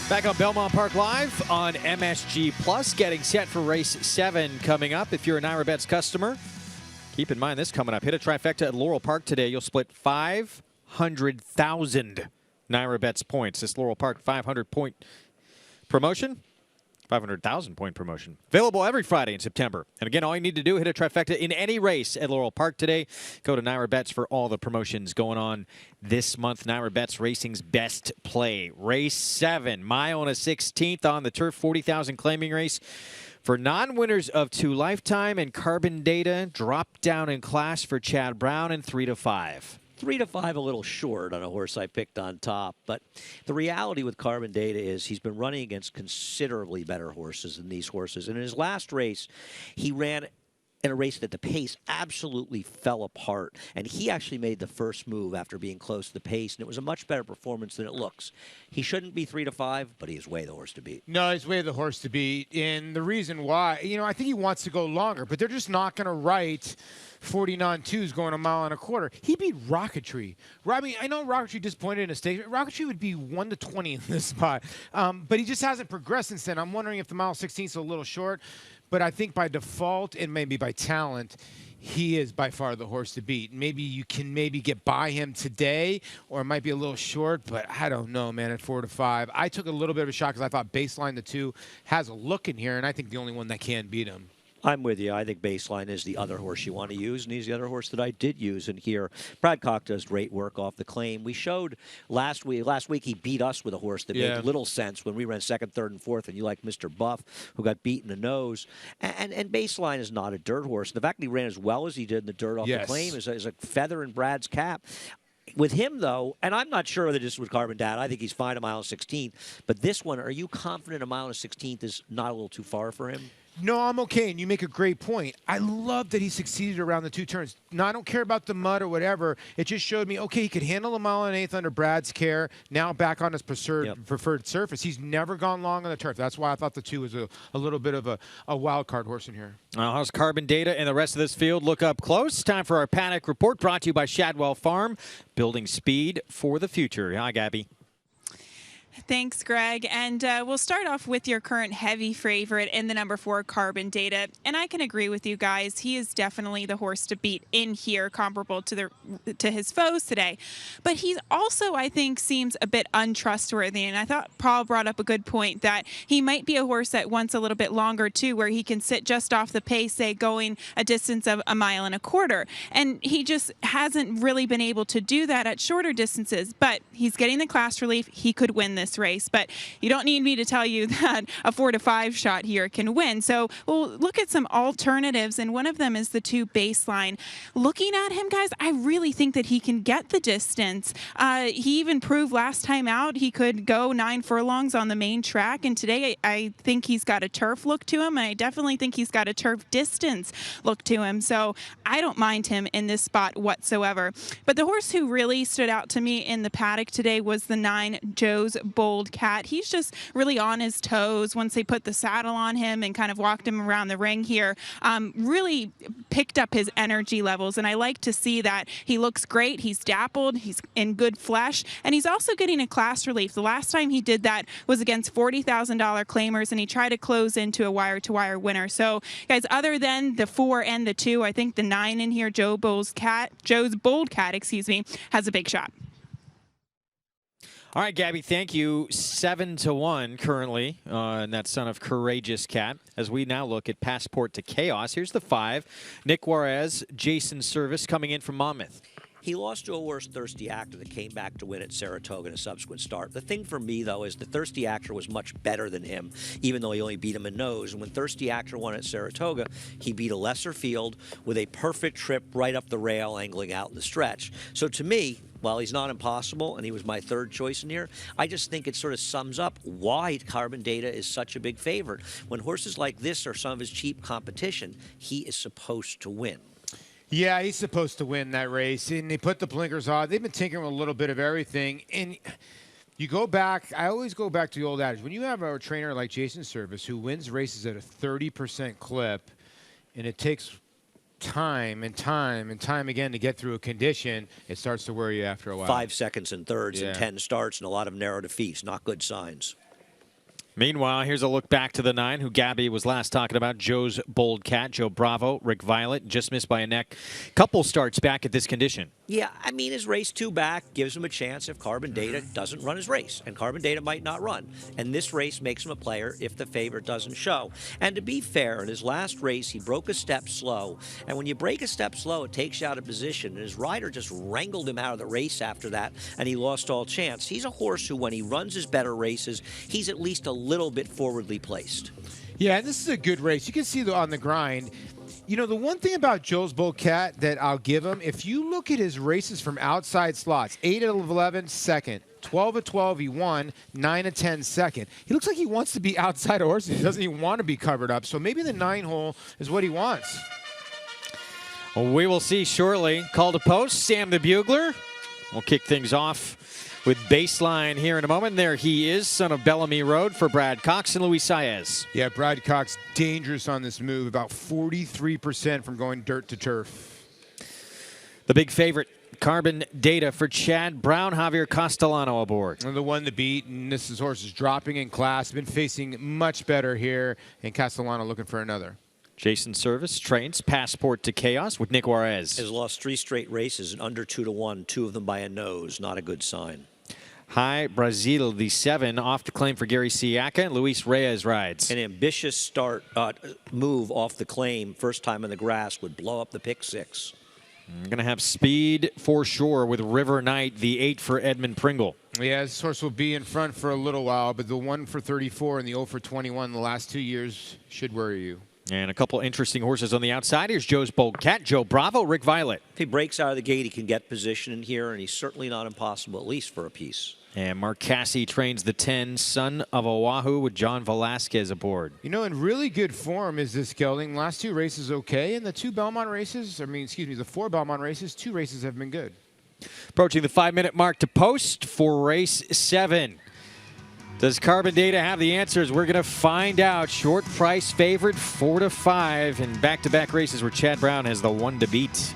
Back on Belmont Park Live on MSG Plus, getting set for race 7 coming up. If you're a Naira Bets customer, keep in mind this coming up. Hit a trifecta at Laurel Park today. You'll split 500,000 Naira Bets points. This Laurel Park 500-point promotion. 500,000-point promotion. Available every Friday in September. And again, all you need to do, hit a trifecta in any race at Laurel Park today. Go to Naira Bets for all the promotions going on this month. Naira Bets Racing's best play. Race 7, mile and a 16th on the turf, 40,000 claiming race. For non-winners of 2 Lifetime and Carbon Data, drop down in class for Chad Brown in 3 to 5. 3 to 5 a little short on a horse I picked on top. But the reality with Carbon Data is he's been running against considerably better horses than these horses. And in his last race, he ran in a race that the pace absolutely fell apart. And he actually made the first move after being close to the pace. And it was a much better performance than it looks. He shouldn't be 3 to 5, but he is way the horse to beat. No, he's way the horse to beat. And the reason why, I think he wants to go longer, but they're just not going to write 49-2s going a mile and a quarter. He beat Rocketry. I mean, I know Rocketry disappointed in a stage. Rocketry would be 1 to 20 in this spot. But he just hasn't progressed since then. I'm wondering if the mile 16 is a little short. But I think by default and maybe by talent, he is by far the horse to beat. Maybe you can get by him today, or it might be a little short, but I don't know, man, at 4 to 5. I took a little bit of a shot because I thought Baseline, the 2, has a look in here, and I think the only one that can beat him. I'm with you. I think Baseline is the other horse you want to use, and he's the other horse that I did use in here. Brad Koch does great work off the claim. We showed last week he beat us with a horse that made little sense when we ran 2nd, 3rd, and 4th, and you like Mr. Buff, who got beat in the nose. And Baseline is not a dirt horse. The fact that he ran as well as he did in the dirt off the claim is a feather in Brad's cap. With him, though, and I'm not sure that this was Carbon Data. I think he's fine a mile and 16th. But this one, are you confident a mile and 16th is not a little too far for him? No, I'm okay, and you make a great point. I love that he succeeded around the 2 turns. No, I don't care about the mud or whatever. It just showed me, okay, he could handle a 1.125 under Brad's care. Now back on his preferred surface. He's never gone long on the turf. That's why I thought the 2 was a little bit of a wild card horse in here. How's Carbon Data and the rest of this field look up close? Time for our Paddock Report, brought to you by Shadwell Farm, building speed for the future. Hi, Gabby. Thanks, Greg. And we'll start off with your current heavy favorite in the number 4, Carbon Data. And I can agree with you guys. He is definitely the horse to beat in here, comparable to his foes today. But he also, I think, seems a bit untrustworthy. And I thought Paul brought up a good point that he might be a horse that wants a little bit longer, too, where he can sit just off the pace, say, going a distance of 1.25 miles. And he just hasn't really been able to do that at shorter distances. But he's getting the class relief. He could win this race, but you don't need me to tell you that a 4 to 5 shot here can win. So we'll look at some alternatives, and one of them is the 2 Baseline. Looking at him, guys, I really think that he can get the distance. He even proved last time out he could go 9 furlongs on the main track, and today I think he's got a turf look to him, and I definitely think he's got a turf distance look to him. So I don't mind him in this spot whatsoever. But the horse who really stood out to me in the paddock today was the 9, Joe's Bold Cat. He's just really on his toes once they put the saddle on him and kind of walked him around the ring here. Really picked up his energy levels, and I like to see that. He looks great. He's dappled. He's in good flesh, and he's also getting a class relief. The last time he did that was against $40,000 claimers, and he tried to close into a wire-to-wire winner. So, guys, other than the 4 and the 2, I think the 9 in here, Joe's Bold Cat, has a big shot. All right, Gabby, thank you. 7-1 currently, and that Son of Courageous Cat. As we now look at Passport to Chaos, here's the 5. Nick Juarez, Jason Service coming in from Monmouth. He lost to a worse Thirsty Actor that came back to win at Saratoga in a subsequent start. The thing for me, though, is the Thirsty Actor was much better than him, even though he only beat him in nose. And when Thirsty Actor won at Saratoga, he beat a lesser field with a perfect trip right up the rail, angling out in the stretch. So to me, while he's not impossible, and he was my 3rd choice in here, I just think it sort of sums up why Carbon Data is such a big favorite. When horses like this are some of his cheap competition, he is supposed to win. Yeah, he's supposed to win that race, and they put the blinkers on. They've been tinkering with a little bit of everything, and you go back, I always go back to the old adage. When you have a trainer like Jason Service who wins races at a 30% clip, and it takes time and time and time again to get through a condition, it starts to worry you after a while. 5 seconds and thirds and 10 starts and a lot of narrow defeats, not good signs. Meanwhile, here's a look back to the 9, who Gabby was last talking about, Joe's Bold Cat, Joe Bravo, Rick Violet, just missed by a neck. Couple starts back at this condition. Yeah, I mean, his race 2 back gives him a chance if Carbon Data doesn't run his race, and Carbon Data might not run. And this race makes him a player if the favorite doesn't show. And to be fair, in his last race, he broke a step slow. And when you break a step slow, it takes you out of position. And his rider just wrangled him out of the race after that, and he lost all chance. He's a horse who, when he runs his better races, he's at least a little bit forwardly placed. Yeah, this is a good race. You can see on the grind. You know, the one thing about Joe's Bold Cat that I'll give him, if you look at his races from outside slots, 8 out of 11, second. 12 of 12, he won. 9 of 10, second. He looks like he wants to be outside of horses. He doesn't even want to be covered up. So maybe the 9 hole is what he wants. Well, we will see shortly. Call to post, Sam the Bugler. We'll kick things off with Baseline here in a moment. There he is, son of Bellamy Road for Brad Cox and Luis Saez. Yeah, Brad Cox, dangerous on this move, about 43% from going dirt to turf. The big favorite, Carbon Data for Chad Brown, Javier Castellano aboard. And the one to beat, and this is horse is dropping in class, been facing much better here, and Castellano looking for another. Jason Service trains Passport to Chaos with Nick Juarez. Has lost 3 straight races and under 2-1, 2 of them by a nose. Not a good sign. High Brazil, the 7, off the claim for Gary Siaka, and Luis Reyes rides. An ambitious start move off the claim, first time in the grass, would blow up the pick 6. We're going to have speed for sure with River Knight, the 8 for Edmund Pringle. Yeah, this horse will be in front for a little while, but the 1 for 34 and the 0 for 21 the last 2 years should worry you. And a couple interesting horses on the outside. Here's Joe's Bold Cat, Joe Bravo, Rick Violet. If he breaks out of the gate, he can get position in here, and he's certainly not impossible, at least for a piece. And Mark Casse trains the 10, Son of Oahu, with John Velasquez aboard. You know, in really good form is this gelding. Last 2 races okay, and the 2 Belmont races, the 4 Belmont races, 2 races have been good. Approaching the 5-minute mark to post for race 7. Does Carbon Data have the answers? We're going to find out. Short price favorite, 4-5, in back-to-back races where Chad Brown has the 1 to beat.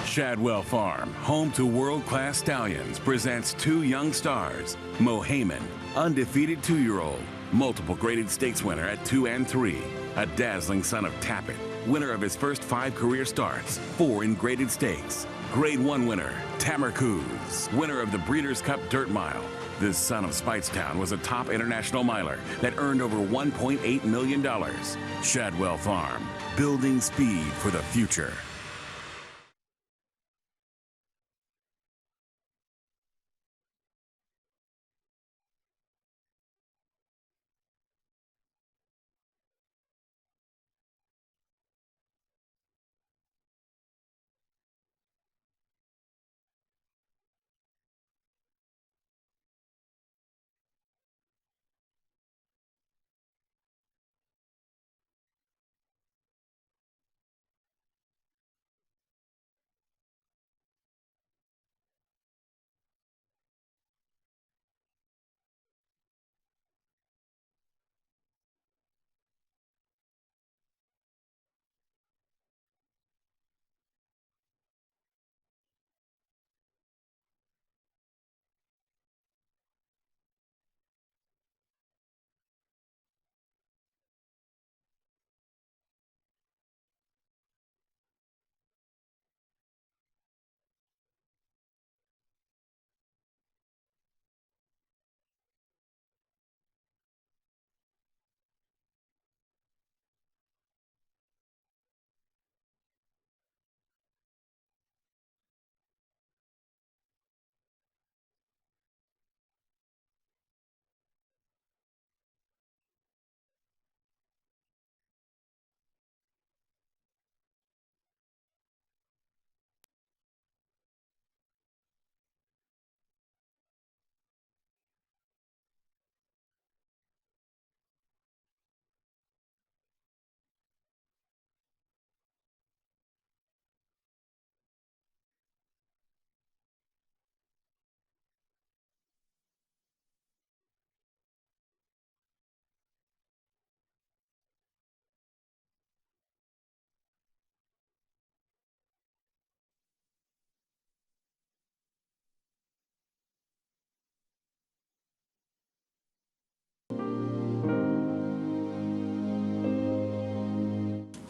Shadwell Farm, home to world-class stallions, presents 2 young stars. Mo Heyman, undefeated 2-year-old, multiple graded stakes winner at 2 and 3. A dazzling son of Tappet, winner of his first 5 career starts, 4 in graded stakes. Grade 1 winner, Tamarcuz, winner of the Breeders' Cup Dirt Mile. This son of Speightstown was a top international miler that earned over $1.8 million. Shadwell Farm, building speed for the future.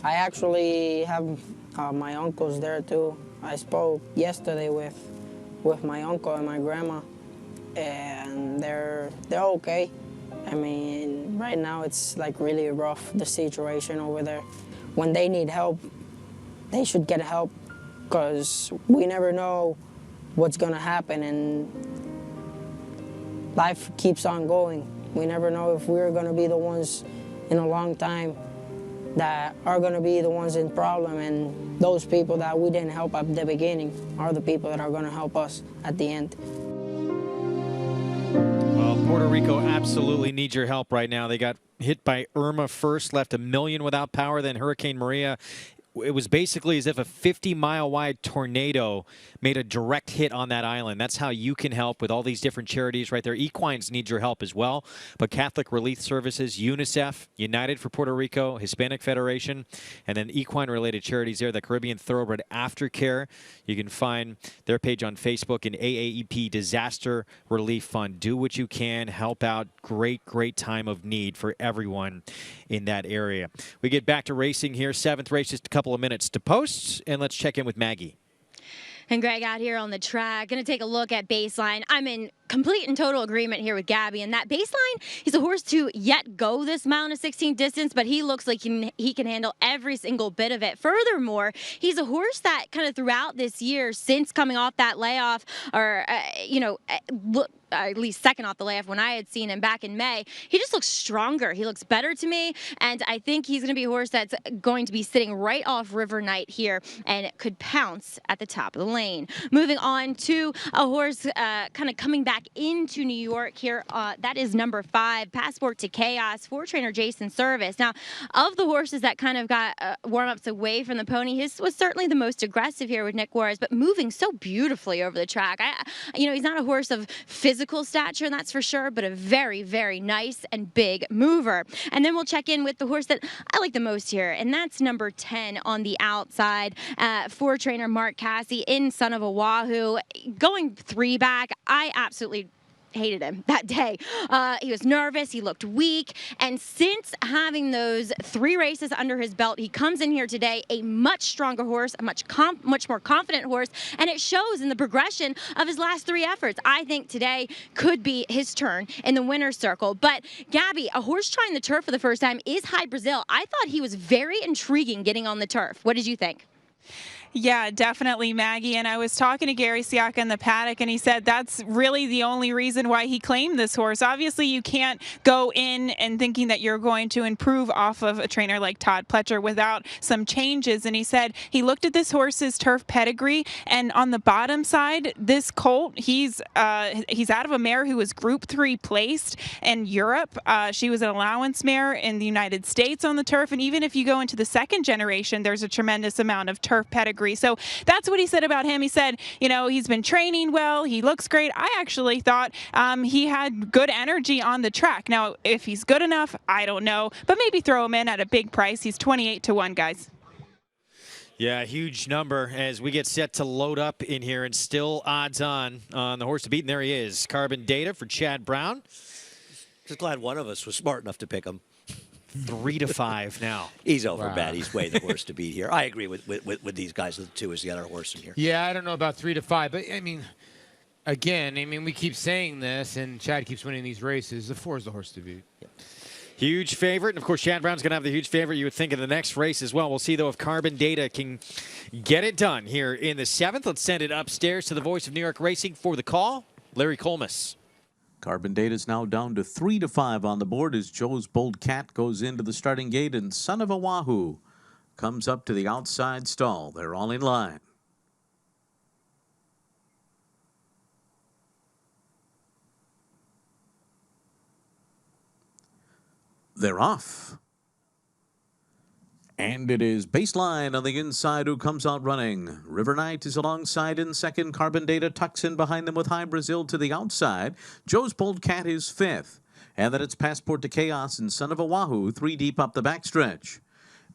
I actually have my uncles there too. I spoke yesterday with my uncle and my grandma, and they're okay. I mean, right now it's like really rough, the situation over there. When they need help, they should get help, because we never know what's gonna happen, and life keeps on going. We never know if we're gonna be the ones in a long time that are gonna be the ones in problem, and those people that we didn't help at the beginning are the people that are gonna help us at the end. Well, Puerto Rico absolutely needs your help right now. They got hit by Irma first, left 1 million without power, then Hurricane Maria. It was basically as if a 50-mile-wide tornado made a direct hit on that island. That's how you can help with all these different charities right there. Equines need your help as well, but Catholic Relief Services, UNICEF, United for Puerto Rico, Hispanic Federation, and then equine-related charities there, the Caribbean Thoroughbred Aftercare. You can find their page on Facebook, and AAEP Disaster Relief Fund. Do what you can. Help out. Great, great time of need for everyone in that area. We get back to racing here. 7th race, just a couple of minutes to post, and let's check in with Maggie. And Greg, out here on the track, going to take a look at baseline. I'm in complete and total agreement here with Gabby. And that Baseline, he's a horse to yet go this mile and a 16 distance, but he looks like he can handle every single bit of it. Furthermore, he's a horse that kind of throughout this year, since coming off that layoff, or, look, at least second off the layoff when I had seen him back in May, he just looks stronger. He looks better to me, and I think he's going to be a horse that's going to be sitting right off River Knight here and could pounce at the top of the lane. Moving on to a horse kind of coming back into New York here. That is number 5, Passport to Chaos, for trainer Jason Service. Now, of the horses that kind of got warm-ups away from the pony, his was certainly the most aggressive here with Nick Juarez, but moving so beautifully over the track. He's not a horse of physical stature, that's for sure, but a very, very nice and big mover. And then we'll check in with the horse that I like the most here, and that's number 10 on the outside, for trainer Mark Cassie in Son of a Wahoo. Going 3 back, I absolutely hated him that day. He was nervous, he looked weak, and since having those 3 races under his belt, he comes in here today a much stronger horse, a much more confident horse, and it shows in the progression of his last 3 efforts. I think today could be his turn in the winner's circle. But Gabby, a horse trying the turf for the first time is High Brazil. I thought he was very intriguing getting on the turf. What did you think? Yeah, definitely, Maggie. And I was talking to Gary Siaka in the paddock, and he said that's really the only reason why he claimed this horse. Obviously, you can't go in and thinking that you're going to improve off of a trainer like Todd Pletcher without some changes. And he said he looked at this horse's turf pedigree, and on the bottom side, this colt, he's out of a mare who was Group 3 placed in Europe. She was an allowance mare in the United States on the turf. And even if you go into the second generation, there's a tremendous amount of turf pedigree. So that's what he said about him. He said, he's been training well. He looks great. I actually thought he had good energy on the track. Now, if he's good enough, I don't know, but maybe throw him in at a big price. He's 28-1, guys. Yeah, huge number as we get set to load up in here, and still odds on the horse to beat. And there he is, Carbon Data for Chad Brown. Just glad one of us was smart enough to pick him. 3-5 now. He's overbet. He's way the horse to beat here. I agree with these guys. The 2 is the other horse in here. Yeah, I don't know about 3-5, but again, we keep saying this, and Chad keeps winning these races. The 4 is the horse to beat. Yep. Huge favorite, and of course Chad Brown's going to have the huge favorite you would think in the next race as well. We'll see though if Carbon Data can get it done here in the 7th. Let's send it upstairs to the voice of New York Racing for the call, Larry Colmus. Carbon Data's now down to 3-5 on the board as Joe's Bold Cat goes into the starting gate, and Son of a Wahoo comes up to the outside stall. They're all in line. They're off. And it is Baseline on the inside who comes out running. River Knight is alongside in second. Carbon Data tucks in behind them with High Brazil to the outside. Joe's Bold Cat is 5th. And then it's Passport to Chaos and Son of a Wahoo 3 deep up the backstretch.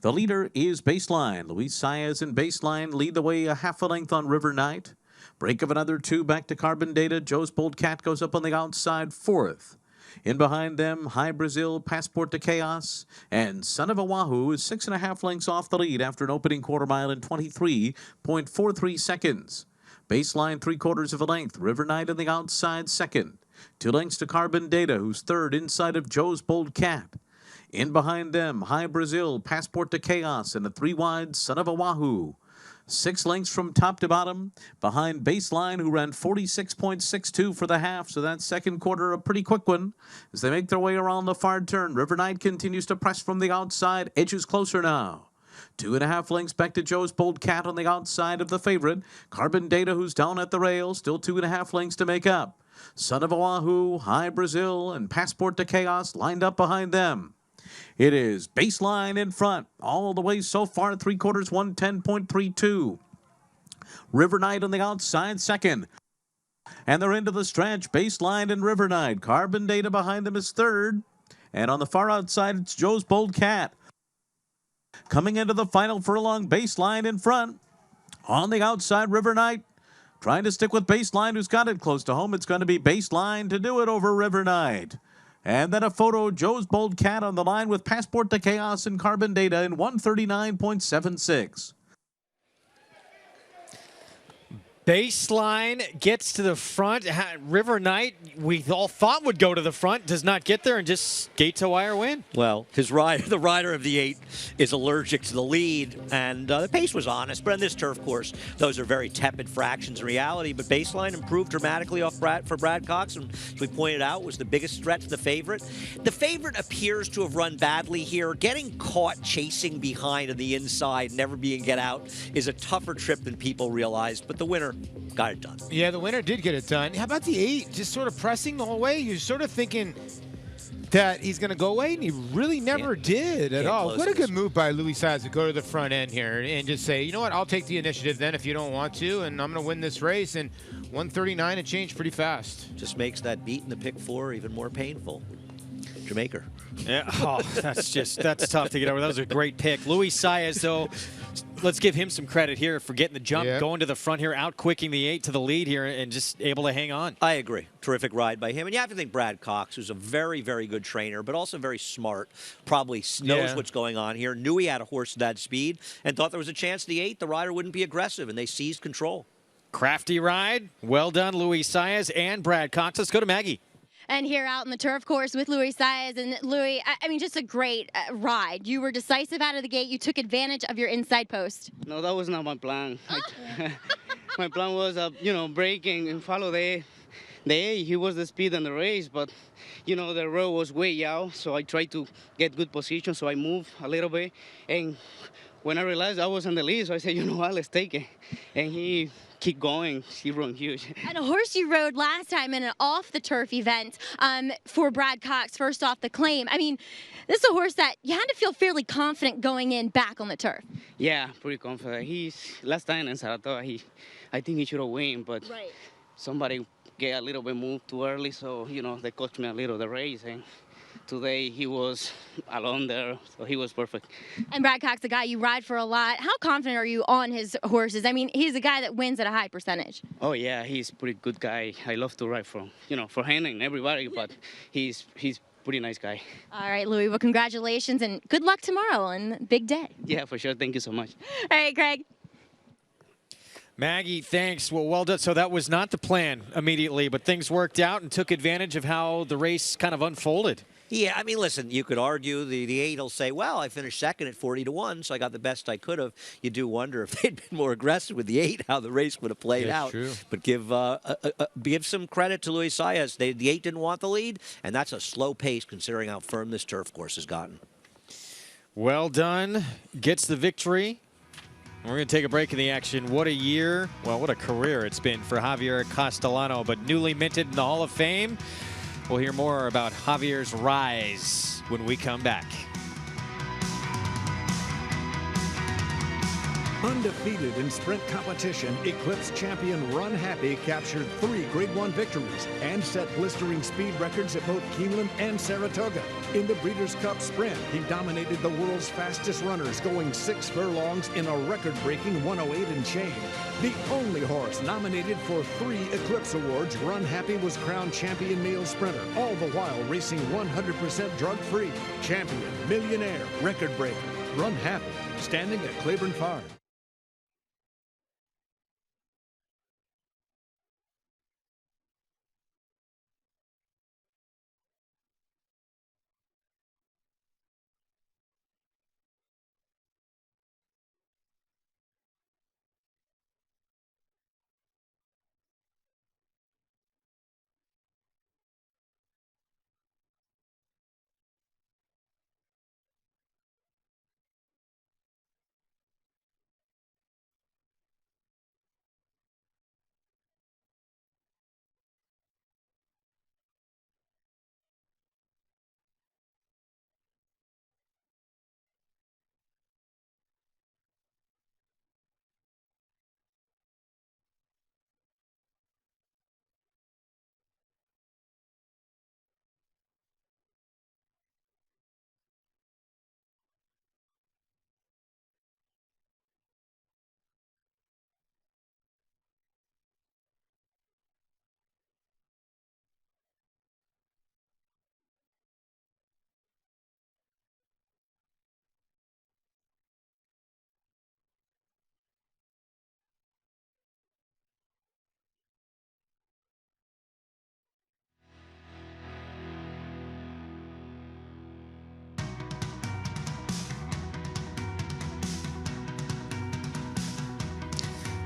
The leader is Baseline. Luis Saez and Baseline lead the way a half a length on River Knight. Break of another 2 back to Carbon Data. Joe's Bold Cat goes up on the outside 4th. In behind them, High Brazil, Passport to Chaos, and Son of a Wahoo is 6.5 lengths off the lead after an opening quarter mile in 23.43 seconds. Baseline 3/4 of a length. River Knight on the outside 2nd. 2 lengths to Carbon Data, who's 3rd inside of Joe's Bold Cat. In behind them, High Brazil, Passport to Chaos, and a 3 wide Son of a Wahoo. 6 lengths from top to bottom, behind Baseline, who ran 46.62 for the half, so that second quarter a pretty quick one. As they make their way around the far turn, River Knight continues to press from the outside, edges closer now. 2.5 lengths back to Joe's Bold Cat on the outside of the favorite. Carbon Data, who's down at the rail, still 2.5 lengths to make up. Son of a Wahoo, High Brazil, and Passport to Chaos lined up behind them. It is Baseline in front, all the way so far, 3/4, 110.32. River Knight on the outside, 2nd. And they're into the stretch, Baseline and River Knight. Carbon Data behind them is 3rd. And on the far outside, it's Joe's Bold Cat. Coming into the final furlong, Baseline in front. On the outside, River Knight. Trying to stick with Baseline, who's got it close to home. It's going to be Baseline to do it over River Knight. And then a photo, Joe's Bold Cat on the line with Passport to Chaos and Carbon Data in 139.76. Baseline gets to the front. River Knight, we all thought would go to the front, does not get there and just gate to wire win. Well, his rider, the rider of the 8, is allergic to the lead, and the pace was honest. But on this turf course, those are very tepid fractions in reality. But Baseline improved dramatically for Brad Cox, and as we pointed out, was the biggest threat to the favorite. The favorite appears to have run badly here. Getting caught chasing behind on the inside, never being get out, is a tougher trip than people realized. But the winner got it done. Yeah, the winner did get it done. How about the 8? Just sort of pressing the whole way. You're sort of thinking that he's going to go away, and he really never did at all. What a good move by Luis Saez to go to the front end here and just say, you know what, I'll take the initiative then if you don't want to, and I'm going to win this race. And 139 and change pretty fast. Just makes that beat in the pick 4 even more painful. Jamaica. Yeah, that's tough to get over. That was a great pick. Luis Saez, though, let's give him some credit here for getting the jump, going to the front here, out-quicking the 8 to the lead here, and just able to hang on. I agree. Terrific ride by him. And you have to think Brad Cox, who's a very, very good trainer, but also very smart, probably knows what's going on here, knew he had a horse at that speed, and thought there was a chance the 8, the rider wouldn't be aggressive, and they seized control. Crafty ride. Well done, Luis Saez and Brad Cox. Let's go to Maggie. And here out in the turf course with Luis Saez. And Louis, I mean, just a great ride. You were decisive out of the gate. You took advantage of your inside post. No, that was not my plan. My plan was, breaking and follow the A. He was the speed in the race, but, the road was way out. So I tried to get good position. So I moved a little bit. And when I realized I was in the lead, so I said, you know what, let's take it. And he keep going. He run huge. And a horse you rode last time in an off-the-turf event for Brad Cox, first off the claim. I mean, this is a horse that you had to feel fairly confident going in back on the turf. Yeah, pretty confident. Last time in Saratoga, I think he should have won, but somebody get a little bit moved too early, so, they cost me a little the race. And today he was alone there, so he was perfect. And Brad Cox, the guy you ride for a lot, how confident are you on his horses? I mean, he's a guy that wins at a high percentage. Oh yeah, he's a pretty good guy. I love to ride for him and everybody, but he's pretty nice guy. All right, Louis, well, congratulations and good luck tomorrow on big day. Yeah, for sure. Thank you so much. All right, Craig. Maggie, thanks. Well done. So that was not the plan immediately, but things worked out and took advantage of how the race kind of unfolded. Yeah, I mean, listen, you could argue the 8 will say, well, I finished second at 40-1, so I got the best I could have. You do wonder if they'd been more aggressive with the 8, how the race would have played out. True. But give some credit to Luis Saez. The 8 didn't want the lead, and that's a slow pace considering how firm this turf course has gotten. Well done. Gets the victory. We're going to take a break in the action. What a year. Well, what a career it's been for Javier Castellano, but newly minted in the Hall of Fame. We'll hear more about Javier's rise when we come back. Undefeated in sprint competition, Eclipse champion Run Happy captured 3 Grade 1 victories and set blistering speed records at both Keeneland and Saratoga. In the Breeders' Cup Sprint, he dominated the world's fastest runners, going 6 furlongs in a record-breaking 108 and change. The only horse nominated for 3 Eclipse Awards, Run Happy was crowned champion male sprinter, all the while racing 100% drug-free. Champion, millionaire, record breaker, Run Happy, standing at Claiborne Farm.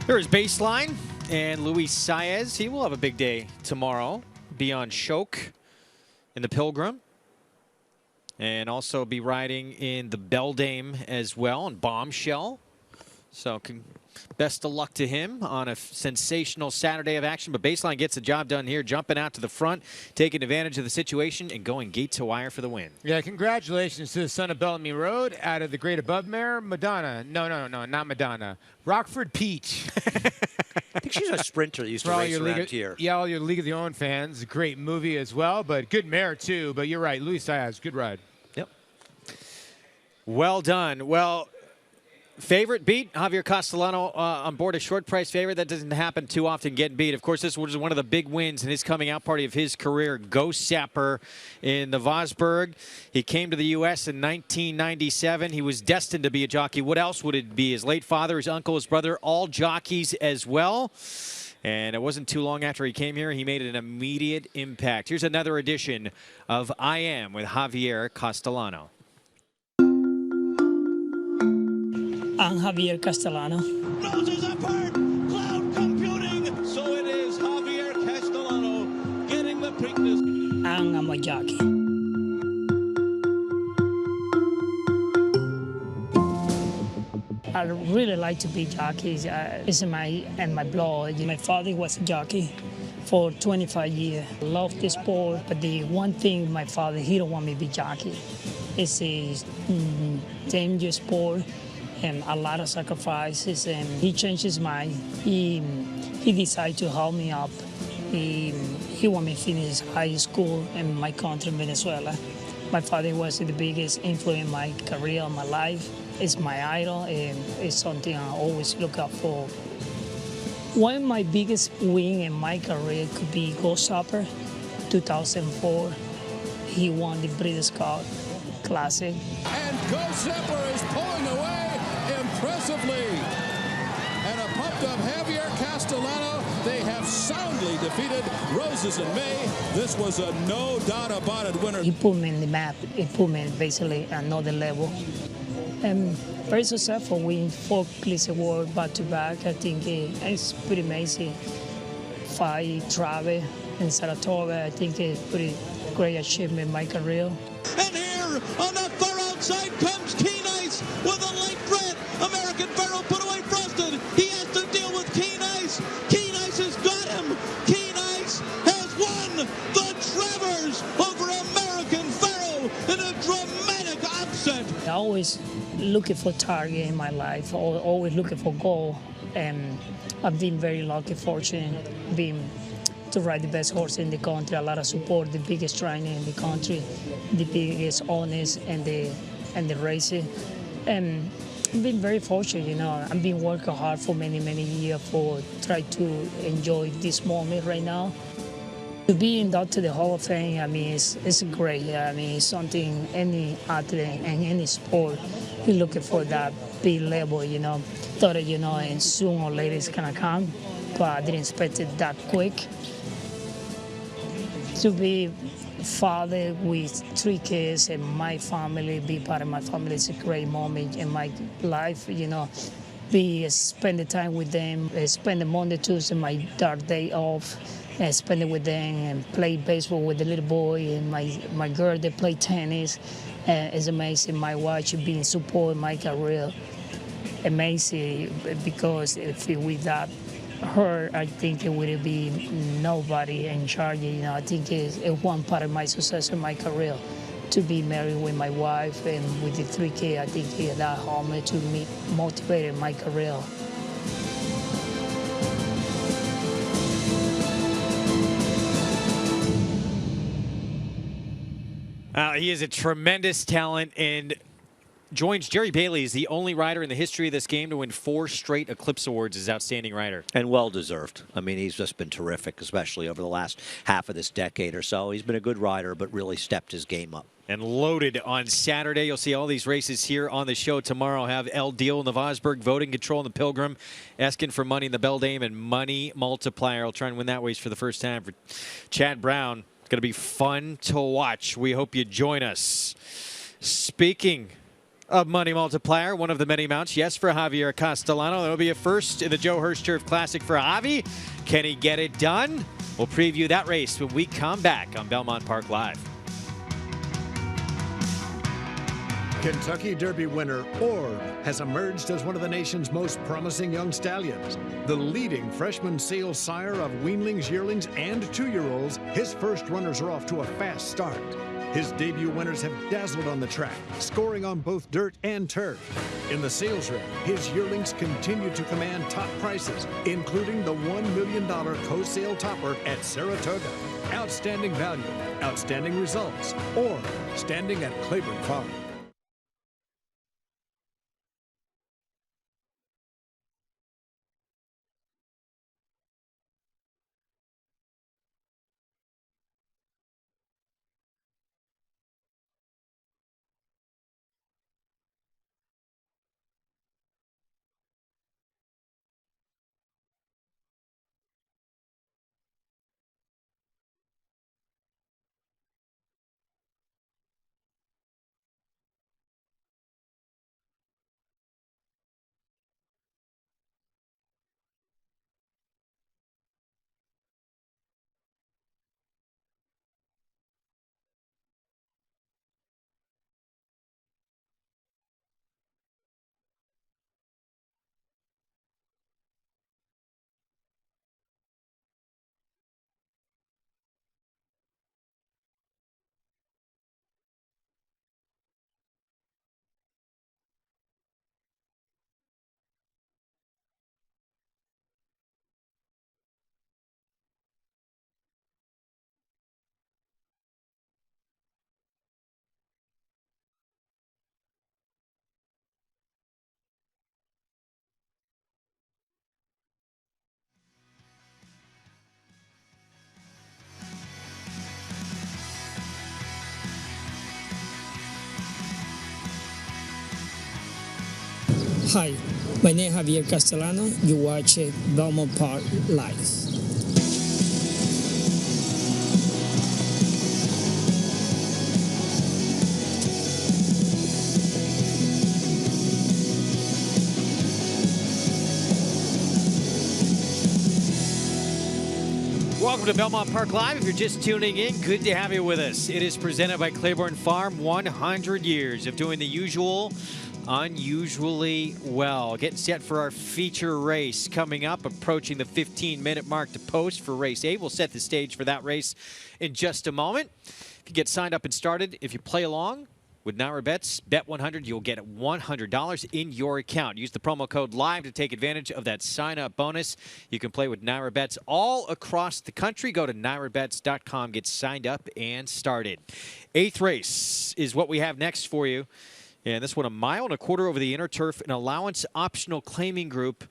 There's Baseline and Luis Saez. He will have a big day tomorrow. Be on Choke in the Pilgrim. And also be riding in the Beldame as well, and Bombshell. So best of luck to him on a sensational Saturday of action. But Baseline gets the job done here, jumping out to the front, taking advantage of the situation, and going gate to wire for the win. Yeah, congratulations to the son of Bellamy Road out of the Great Above Mare, Madonna. No, not Madonna. Rockford Peach. I think she's a sprinter that used to race around here. Yeah, all your League of Their Own fans. A great movie as well, but good mare too. But you're right, Luis Saez, good ride. Yep. Well done. Well, favorite beat, Javier Castellano on board, a short price favorite. That doesn't happen too often, getting beat. Of course, this was one of the big wins in his coming out party of his career. Ghost Sapper in the Vosburg. He came to the U.S. in 1997. He was destined to be a jockey. What else would it be? His late father, his uncle, his brother, all jockeys as well. And it wasn't too long after he came here, he made an immediate impact. Here's another edition of I Am with Javier Castellano. I'm Javier Castellano. Roses apart, cloud computing. So it is Javier Castellano getting the Preakness. I'm a jockey. I really like to be jockeys. It's in my blood. My father was a jockey for 25 years. I love the sport, but the one thing my father, he don't want me to be jockey. It's a dangerous sport and a lot of sacrifices, and he changed his mind. He decided to help me up. He wanted me to finish high school in my country, Venezuela. My father was the biggest influence in my career, in my life. It's my idol, and it's something I always look up for. One of my biggest wins in my career could be Ghost Sapper, 2004. He won the British Cup Classic. And Ghost Sapper is pulling away impressively. And a pumped up Javier Castellano. They have soundly defeated Roses in May. This was a no doubt about it winner. He put me in the map. He put me basically another level. Very successful, win 4 Cliss Awards back-to-back. I think it's pretty amazing. 5 travel in Saratoga. I think it's pretty great achievement in my career. And here on the far outside comes Keen Ice with a light red. American Pharaoh put away Frosted. He has to deal with Keen Ice. Keen Ice has got him. Keen Ice has won the Travers over American Pharaoh in a dramatic upset. I always looking for target in my life, always looking for goal, and I've been very lucky, fortunate, to ride the best horse in the country, a lot of support, the biggest trainer in the country, the biggest owners and the racing. And I've been very fortunate, you know. I've been working hard for many years for try to enjoy this moment right now. To be inducted to the Hall of Fame, I mean, it's great. I mean, it's something any athlete and any sport is looking for that big level, you know. Thought, you know, and soon or later it's gonna come, but I didn't expect it that quick. To be father with 3 kids and my family, be part of my family, is a great moment in my life, you know. Spend the time with them, spend the Monday, Tuesday, my dark day off, and spend it with them and play baseball with the little boy and my girl, they play tennis. It's amazing. My wife being support my career. Amazing, because if without her, I think it would be nobody in charge. You know, I think it's one part of my success in my career. To be married with my wife and with the 3 kids, I think that helped me to motivate in my career. He is a tremendous talent and joins Jerry Bailey as the only rider in the history of this game to win 4 straight Eclipse Awards as Outstanding Rider. And well-deserved. I mean, he's just been terrific, especially over the last half of this decade or so. He's been a good rider, but really stepped his game up. And loaded on Saturday. You'll see all these races here on the show tomorrow. Have El Deal in the Vosburg, Voting Control in the Pilgrim, asking for money in the Beldame, and Money Multiplier. I'll try and win that race for the first time for Chad Brown. It's going to be fun to watch. We hope you join us. Speaking A money multiplier, one of the many mounts, yes, for Javier Castellano. That'll be a first in the Joe Hurst Turf Classic for Javi. Can he get it done? We'll preview that race when we come back on Belmont Park Live. Kentucky Derby winner Orb has emerged as one of the nation's most promising young stallions. The leading freshman sale sire of weanlings, yearlings, and 2-year-olds, his first runners are off to a fast start. His debut winners have dazzled on the track, scoring on both dirt and turf. In the sales rep, his yearlings continue to command top prices, including the $1 million co-sale topper at Saratoga. Outstanding value, outstanding results, or standing at Claiborne Farm. Hi, my name is Javier Castellano. You watch Belmont Park Live. Welcome to Belmont Park Live. If you're just tuning in, good to have you with us. It is presented by Claiborne Farm. 100 years of doing the usual unusually well. Getting set for our feature race coming up, approaching the 15-minute mark to post for race 8. We'll set the stage for that race in just a moment. If you get signed up and started, if you play along with Naira Bets, bet 100, you'll get $100 in your account. Use the promo code LIVE to take advantage of that sign-up bonus. You can play with Naira Bets all across the country. Go to nairabets.com, get signed up and started. 8th race is what we have next for you. And this one, 1.25 miles over the inner turf, an allowance optional claiming group.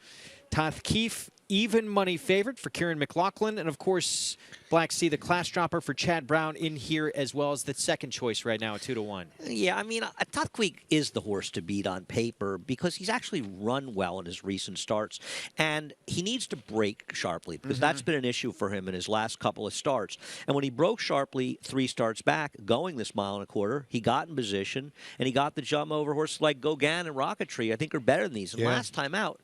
Tathkeef, even money favorite for Kieran McLaughlin. And, of course, Black Sea, the class dropper for Chad Brown in here as well as the second choice right now at 2-1. Yeah, I mean, Tathkeef is the horse to beat on paper because he's actually run well in his recent starts. And he needs to break sharply because that's been an issue for him in his last couple of starts. And when he broke sharply 3 starts back, going this 1.25 miles, he got in position and he got the jump over horses like Gauguin and Rocketry. I think are better than these. And last time out,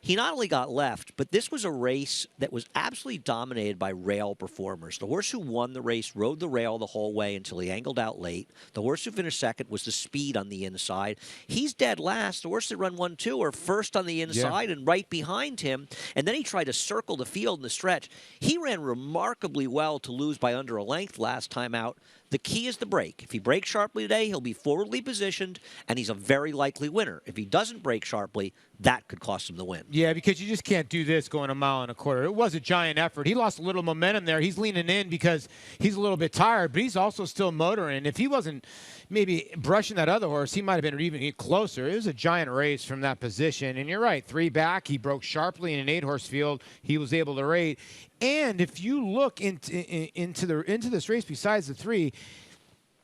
he not only got left, but this was a race that was absolutely dominated by rail performers. The horse who won the race rode the rail the whole way until he angled out late. The horse who finished second was the speed on the inside. He's dead last. The horse that run 1-2 are first on the inside and right behind him. And then he tried to circle the field in the stretch. He ran remarkably well to lose by under a length last time out. The key is the break. If he breaks sharply today, he'll be forwardly positioned, and he's a very likely winner. If he doesn't break sharply, that could cost him the win. Yeah, because you just can't do this going 1.25 miles. It was a giant effort. He lost a little momentum there. He's leaning in because he's a little bit tired, but he's also still motoring. If he wasn't maybe brushing that other horse, he might have been even closer. It was a giant race from that position. And you're right, 3 back. He broke sharply in an 8-horse field. He was able to rate. And if you look into this race besides the 3,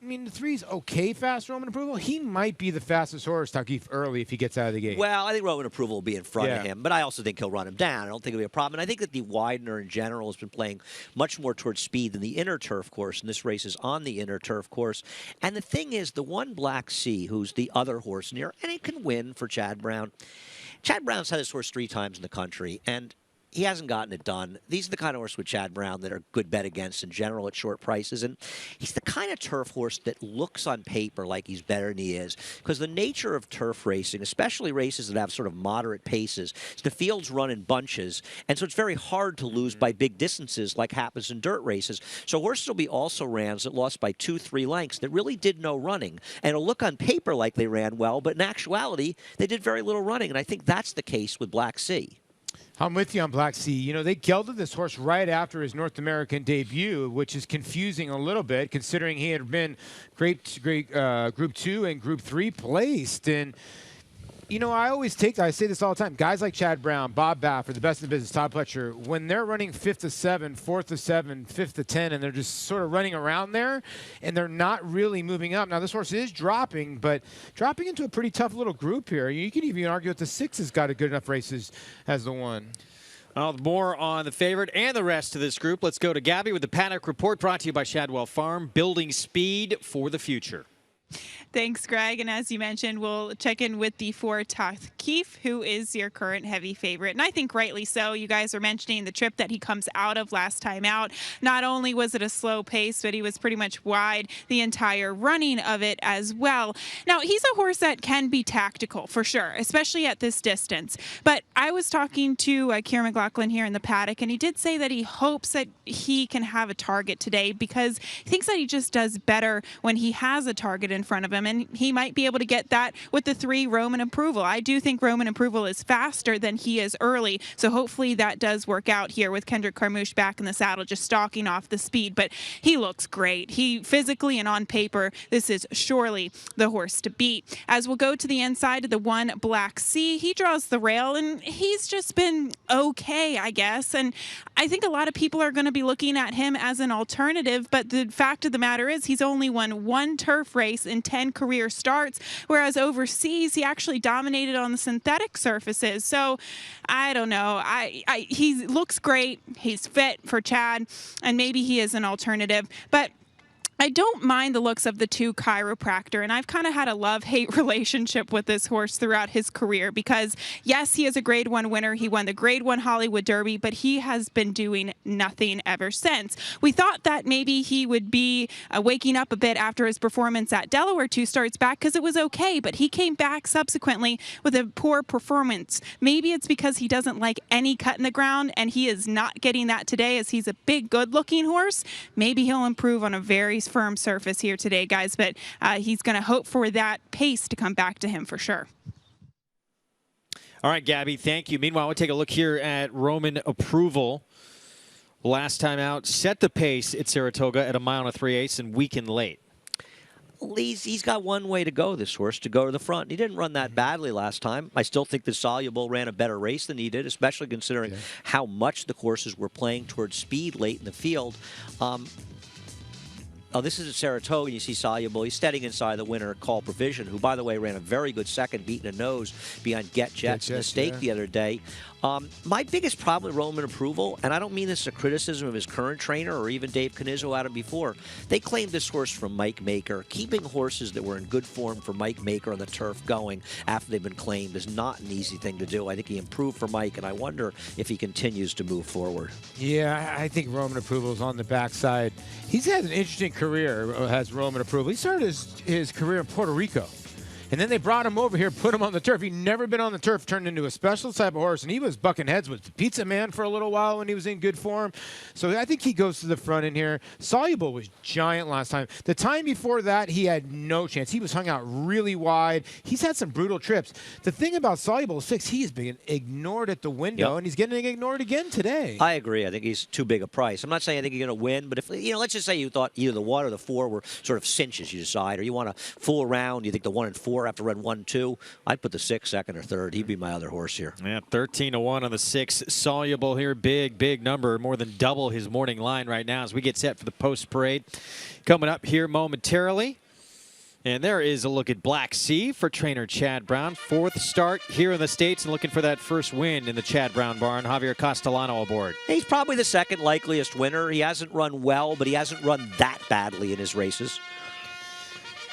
I mean, the 3's okay fast, Roman Approval. He might be the fastest horse, Takif, early if he gets out of the gate. Well, I think Roman Approval will be in front of Yeah. him, but I also think he'll run him down. I don't think it'll be a problem. And I think that the Widener in general has been playing much more towards speed than the inner turf course, and this race is on the inner turf course. And the thing is, the one Black Sea, who's the other horse in here, and it can win for Chad Brown. Chad Brown's had this horse 3 times in the country, and he hasn't gotten it done. These are the kind of horse with Chad Brown that are good bet against in general at short prices. And he's the kind of turf horse that looks on paper like he's better than he is. Because the nature of turf racing, especially races that have sort of moderate paces, is the fields run in bunches. And so it's very hard to lose by big distances like happens in dirt races. So horses will be also rans that lost by 2-3 lengths that really did no running. And it'll look on paper like they ran well, but in actuality, they did very little running. And I think that's the case with Black Sea. I'm with you on Black Sea. You know, they gelded this horse right after his North American debut, which is confusing a little bit considering he had been Group 2 and Group 3 placed. And, you know, I say this all the time. Guys like Chad Brown, Bob Baffert, the best in the business, Todd Pletcher, when they're running 5th to 7, 4th to 7, 5th to 10, and they're just sort of running around there, and they're not really moving up. Now, this horse is dropping, but dropping into a pretty tough little group here. You could even argue that the 6 has got a good enough races as the 1. More on the favorite and the rest of this group. Let's go to Gabby with the Paddock Report, brought to you by Shadwell Farm, building speed for the future. Thanks, Greg. And as you mentioned, we'll check in with the 4 Takif, who is your current heavy favorite. And I think rightly so. You guys are mentioning the trip that he comes out of last time out. Not only was it a slow pace, but he was pretty much wide the entire running of it as well. Now, he's a horse that can be tactical for sure, especially at this distance. But I was talking to Kieran McLaughlin here in the paddock, and he did say that he hopes that he can have a target today because he thinks that he just does better when he has a target in front of him. And he might be able to get that with the 3 Roman Approval. I do think Roman Approval is faster than he is early, so hopefully that does work out here with Kendrick Carmouche back in the saddle, just stalking off the speed. But he looks great. He physically and on paper, this is surely the horse to beat. As we'll go to the inside of the 1 Black Sea, he draws the rail, and he's just been okay, I guess. And I think a lot of people are going to be looking at him as an alternative, but the fact of the matter is he's only won 1 turf race in 10 career starts, whereas overseas he actually dominated on the synthetic surfaces. So I don't know. He looks great. He's fit for Chad, and maybe he is an alternative. But I don't mind the looks of the 2 Chiropractor, and I've kind of had a love-hate relationship with this horse throughout his career because, yes, he is a Grade 1 winner. He won the Grade 1 Hollywood Derby, but he has been doing nothing ever since. We thought that maybe he would be waking up a bit after his performance at Delaware 2 starts back because it was okay, but he came back subsequently with a poor performance. Maybe it's because he doesn't like any cut in the ground, and he is not getting that today as he's a big, good-looking horse. Maybe he'll improve on a very firm surface here today, guys, but he's going to hope for that pace to come back to him for sure. All right, Gabby, thank you. Meanwhile, we'll take a look here at Roman Approval. Last time out, set the pace at Saratoga at 1 mile 3/8 and weakened late. He's got one way to go, this horse, to go to the front. He didn't run that badly last time. I still think the Soluble ran a better race than he did, especially considering how much the horses were playing towards speed late in the field. Oh, this is at Saratoga. You see Soluble. He's steadying inside the winner, Call Provision, who, by the way, ran a very good second, beating a nose behind Get Jets in the stake the other day. My biggest problem with Roman Approval, and I don't mean this as a criticism of his current trainer or even Dave Canizzo out of before, they claimed this horse from Mike Maker. Keeping horses that were in good form for Mike Maker on the turf going after they've been claimed is not an easy thing to do. I think he improved for Mike, and I wonder if he continues to move forward. Yeah, I think Roman Approval is on the backside. He's had an interesting career, has Roman Approval. He started his career in Puerto Rico. And then they brought him over here, put him on the turf. He'd never been on the turf, turned into a special type of horse, and he was bucking heads with the Pizza Man for a little while when he was in good form. So I think he goes to the front in here. Soluble was giant last time. The time before that, he had no chance. He was hung out really wide. He's had some brutal trips. The thing about Soluble 6, he is being ignored at the window, and he's getting ignored again today. I agree. I think he's too big a price. I'm not saying I think he's going to win, but if let's just say you thought either the 1 or the 4 were sort of cinches, you decide, or you want to fool around. You think the 1 and 4 4 after run 1-2. I'd put the 6 second or third. He'd be my other horse here. Yeah, 13-1 on the 6. Soluble here. Big number. More than double his morning line right now as we get set for the post parade. Coming up here momentarily. And there is a look at Black Sea for trainer Chad Brown. 4th start here in the States and looking for that first win in the Chad Brown barn. Javier Castellano aboard. He's probably the second likeliest winner. He hasn't run well, but he hasn't run that badly in his races.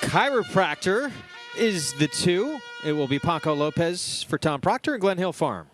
Chiropractor is the 2. It will be Paco Lopez for Tom Proctor and Glen Hill Farm.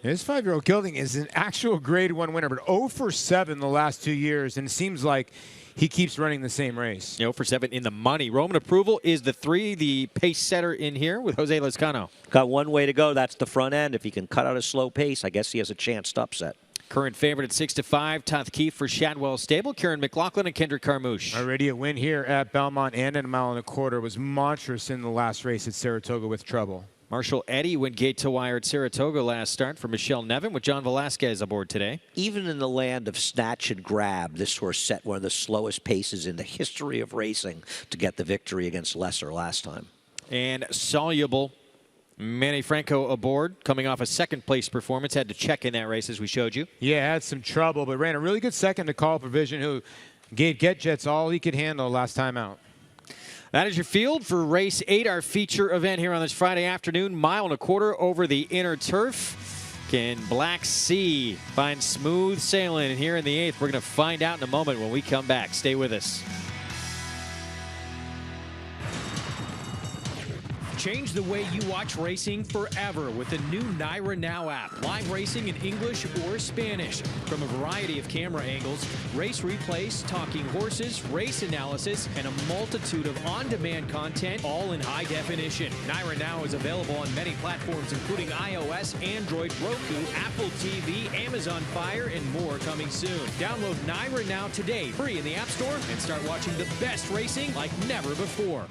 His 5-year-old Gelding is an actual Grade 1 winner, but 0 for 7 the last 2 years, and it seems like he keeps running the same race. 0 for 7 in the money. Roman Approval is the 3, the pace setter in here with Jose Lezcano. Got one way to go. That's the front end. If he can cut out a slow pace, I guess he has a chance to upset. Current favorite at 6-5, Toth Keefe for Shadwell Stable, Kieran McLaughlin and Kendrick Carmouche. Already a win here at Belmont and at 1.25 miles. Was monstrous in the last race at Saratoga with trouble. Marshall Eddy went gate to wire at Saratoga last start for Michelle Nevin with John Velasquez aboard today. Even in the land of snatch and grab, this horse set one of the slowest paces in the history of racing to get the victory against Lesser last time. And Soluble, Manny Franco aboard, coming off a second-place performance. Had to check in that race, as we showed you. Yeah, had some trouble, but ran a really good second to Call Provision, who gave Get Jets all he could handle last time out. That is your field for race 8, our feature event here on this Friday afternoon. 1.25 miles over the inner turf. Can Black Sea find smooth sailing here in the 8th? We're going to find out in a moment when we come back. Stay with us. Change the way you watch racing forever with the new Naira Now app. Live racing in English or Spanish from a variety of camera angles, race replays, talking horses, race analysis, and a multitude of on-demand content, all in high definition. Naira Now is available on many platforms, including iOS, Android, Roku, Apple TV, Amazon Fire, and more coming soon. Download Naira Now today, free in the App Store, and start watching the best racing like never before.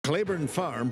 Claiborne Farm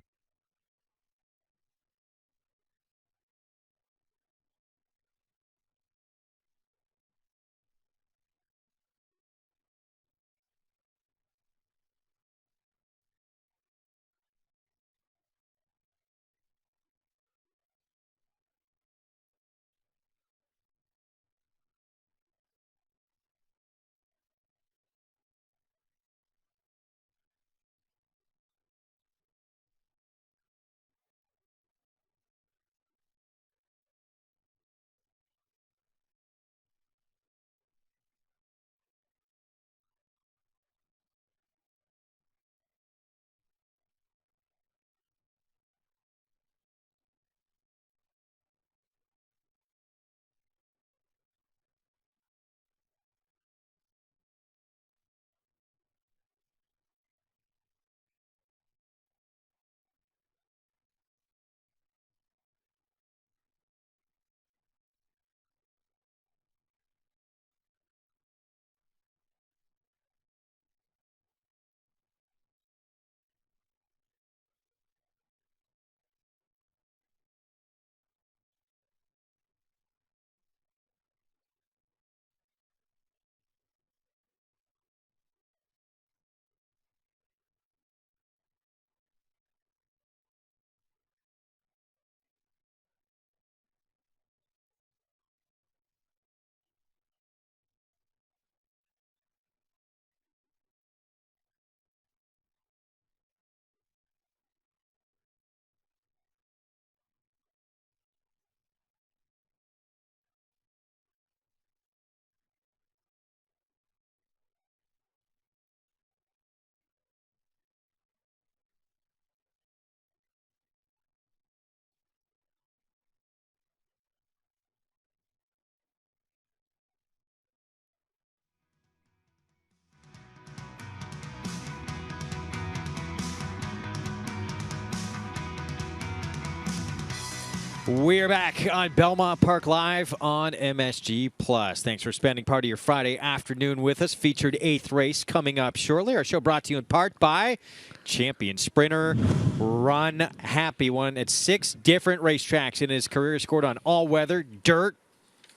We're back on Belmont Park Live on MSG Plus. Thanks for spending part of your Friday afternoon with us. Featured 8th race coming up shortly. Our show brought to you in part by champion sprinter Run Happy. Won at 6 different racetracks in his career. Scored on all weather, dirt,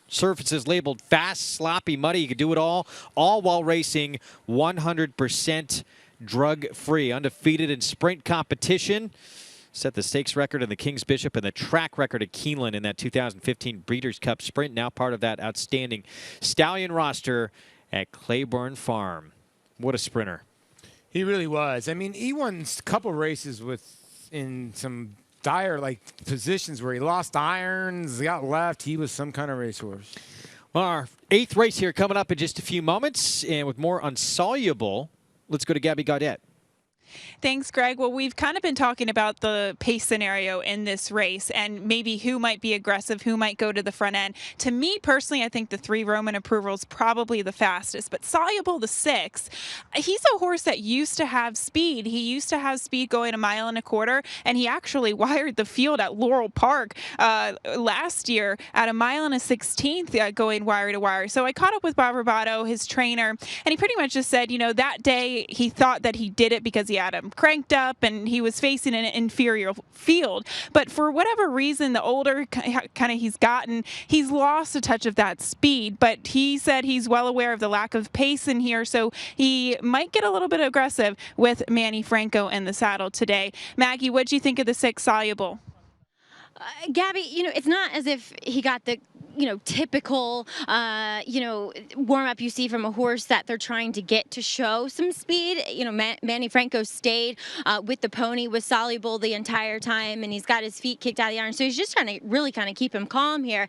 surfaces labeled fast, sloppy, muddy. You could do it all while racing 100% drug-free. Undefeated in sprint competition. Set the stakes record in the King's Bishop and the track record at Keeneland in that 2015 Breeders' Cup Sprint. Now part of that outstanding stallion roster at Claiborne Farm. What a sprinter. He really was. I mean, he won a couple races in some dire positions where he lost irons, got left. He was some kind of racehorse. Well, our 8th race here coming up in just a few moments. And with more Unsoluble, let's go to Gabby Gaudet. Thanks, Greg. Well, we've kind of been talking about the pace scenario in this race and maybe who might be aggressive, who might go to the front end. To me, personally, I think the 3 Roman Approval is probably the fastest, but Soluble, the 6, he's a horse that used to have speed. He used to have speed going 1.25 miles, and he actually wired the field at Laurel Park last year at 1.16 miles going wire to wire. So I caught up with Bob Robato, his trainer, and he pretty much just said, that day he thought that he did it because he had him cranked up and he was facing an inferior field. But for whatever reason, the older he's gotten, he's lost a touch of that speed. But he said he's well aware of the lack of pace in here, so he might get a little bit aggressive with Manny Franco in the saddle today. Maggie, what do you think of the 6 Soluble? Gabby, it's not as if he got the typical, warm-up you see from a horse that they're trying to get to show some speed. Manny Franco stayed with the pony, with Soluble the entire time, and he's got his feet kicked out of the iron. So he's just trying to really kind of keep him calm here.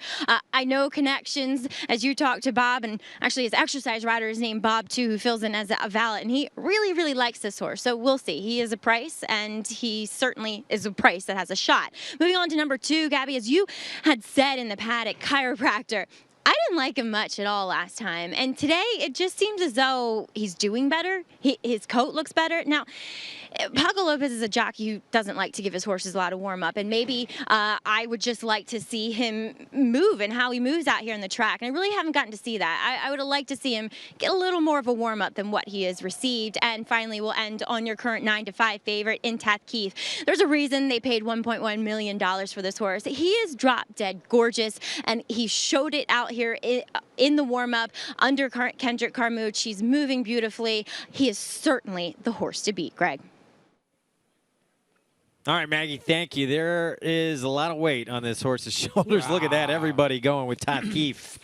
I know connections, as you talked to Bob, and actually his exercise rider is named Bob, too, who fills in as a valet, and he really, really likes this horse. So we'll see. He is a price, and he certainly is a price that has a shot. Moving on to number 2, Gabby, as you had said in the paddock, chiropractor. I didn't like him much at all last time, and today it just seems as though he's doing better. His coat looks better. Now, Paco Lopez is a jockey who doesn't like to give his horses a lot of warm-up, and maybe I would just like to see him move and how he moves out here in the track, and I really haven't gotten to see that. I would have liked to see him get a little more of a warm-up than what he has received. And finally, we'll end on your current 9-5 favorite in Tath Keith. There's a reason they paid $1.1 million for this horse. He is drop-dead gorgeous, and he showed it out here in the warm-up under Kendrick Carmouche. He's moving beautifully. He is certainly the horse to beat, Greg. All right, Maggie, thank you. There is a lot of weight on this horse's shoulders. Wow. Look at that. Everybody going with Tath Keith.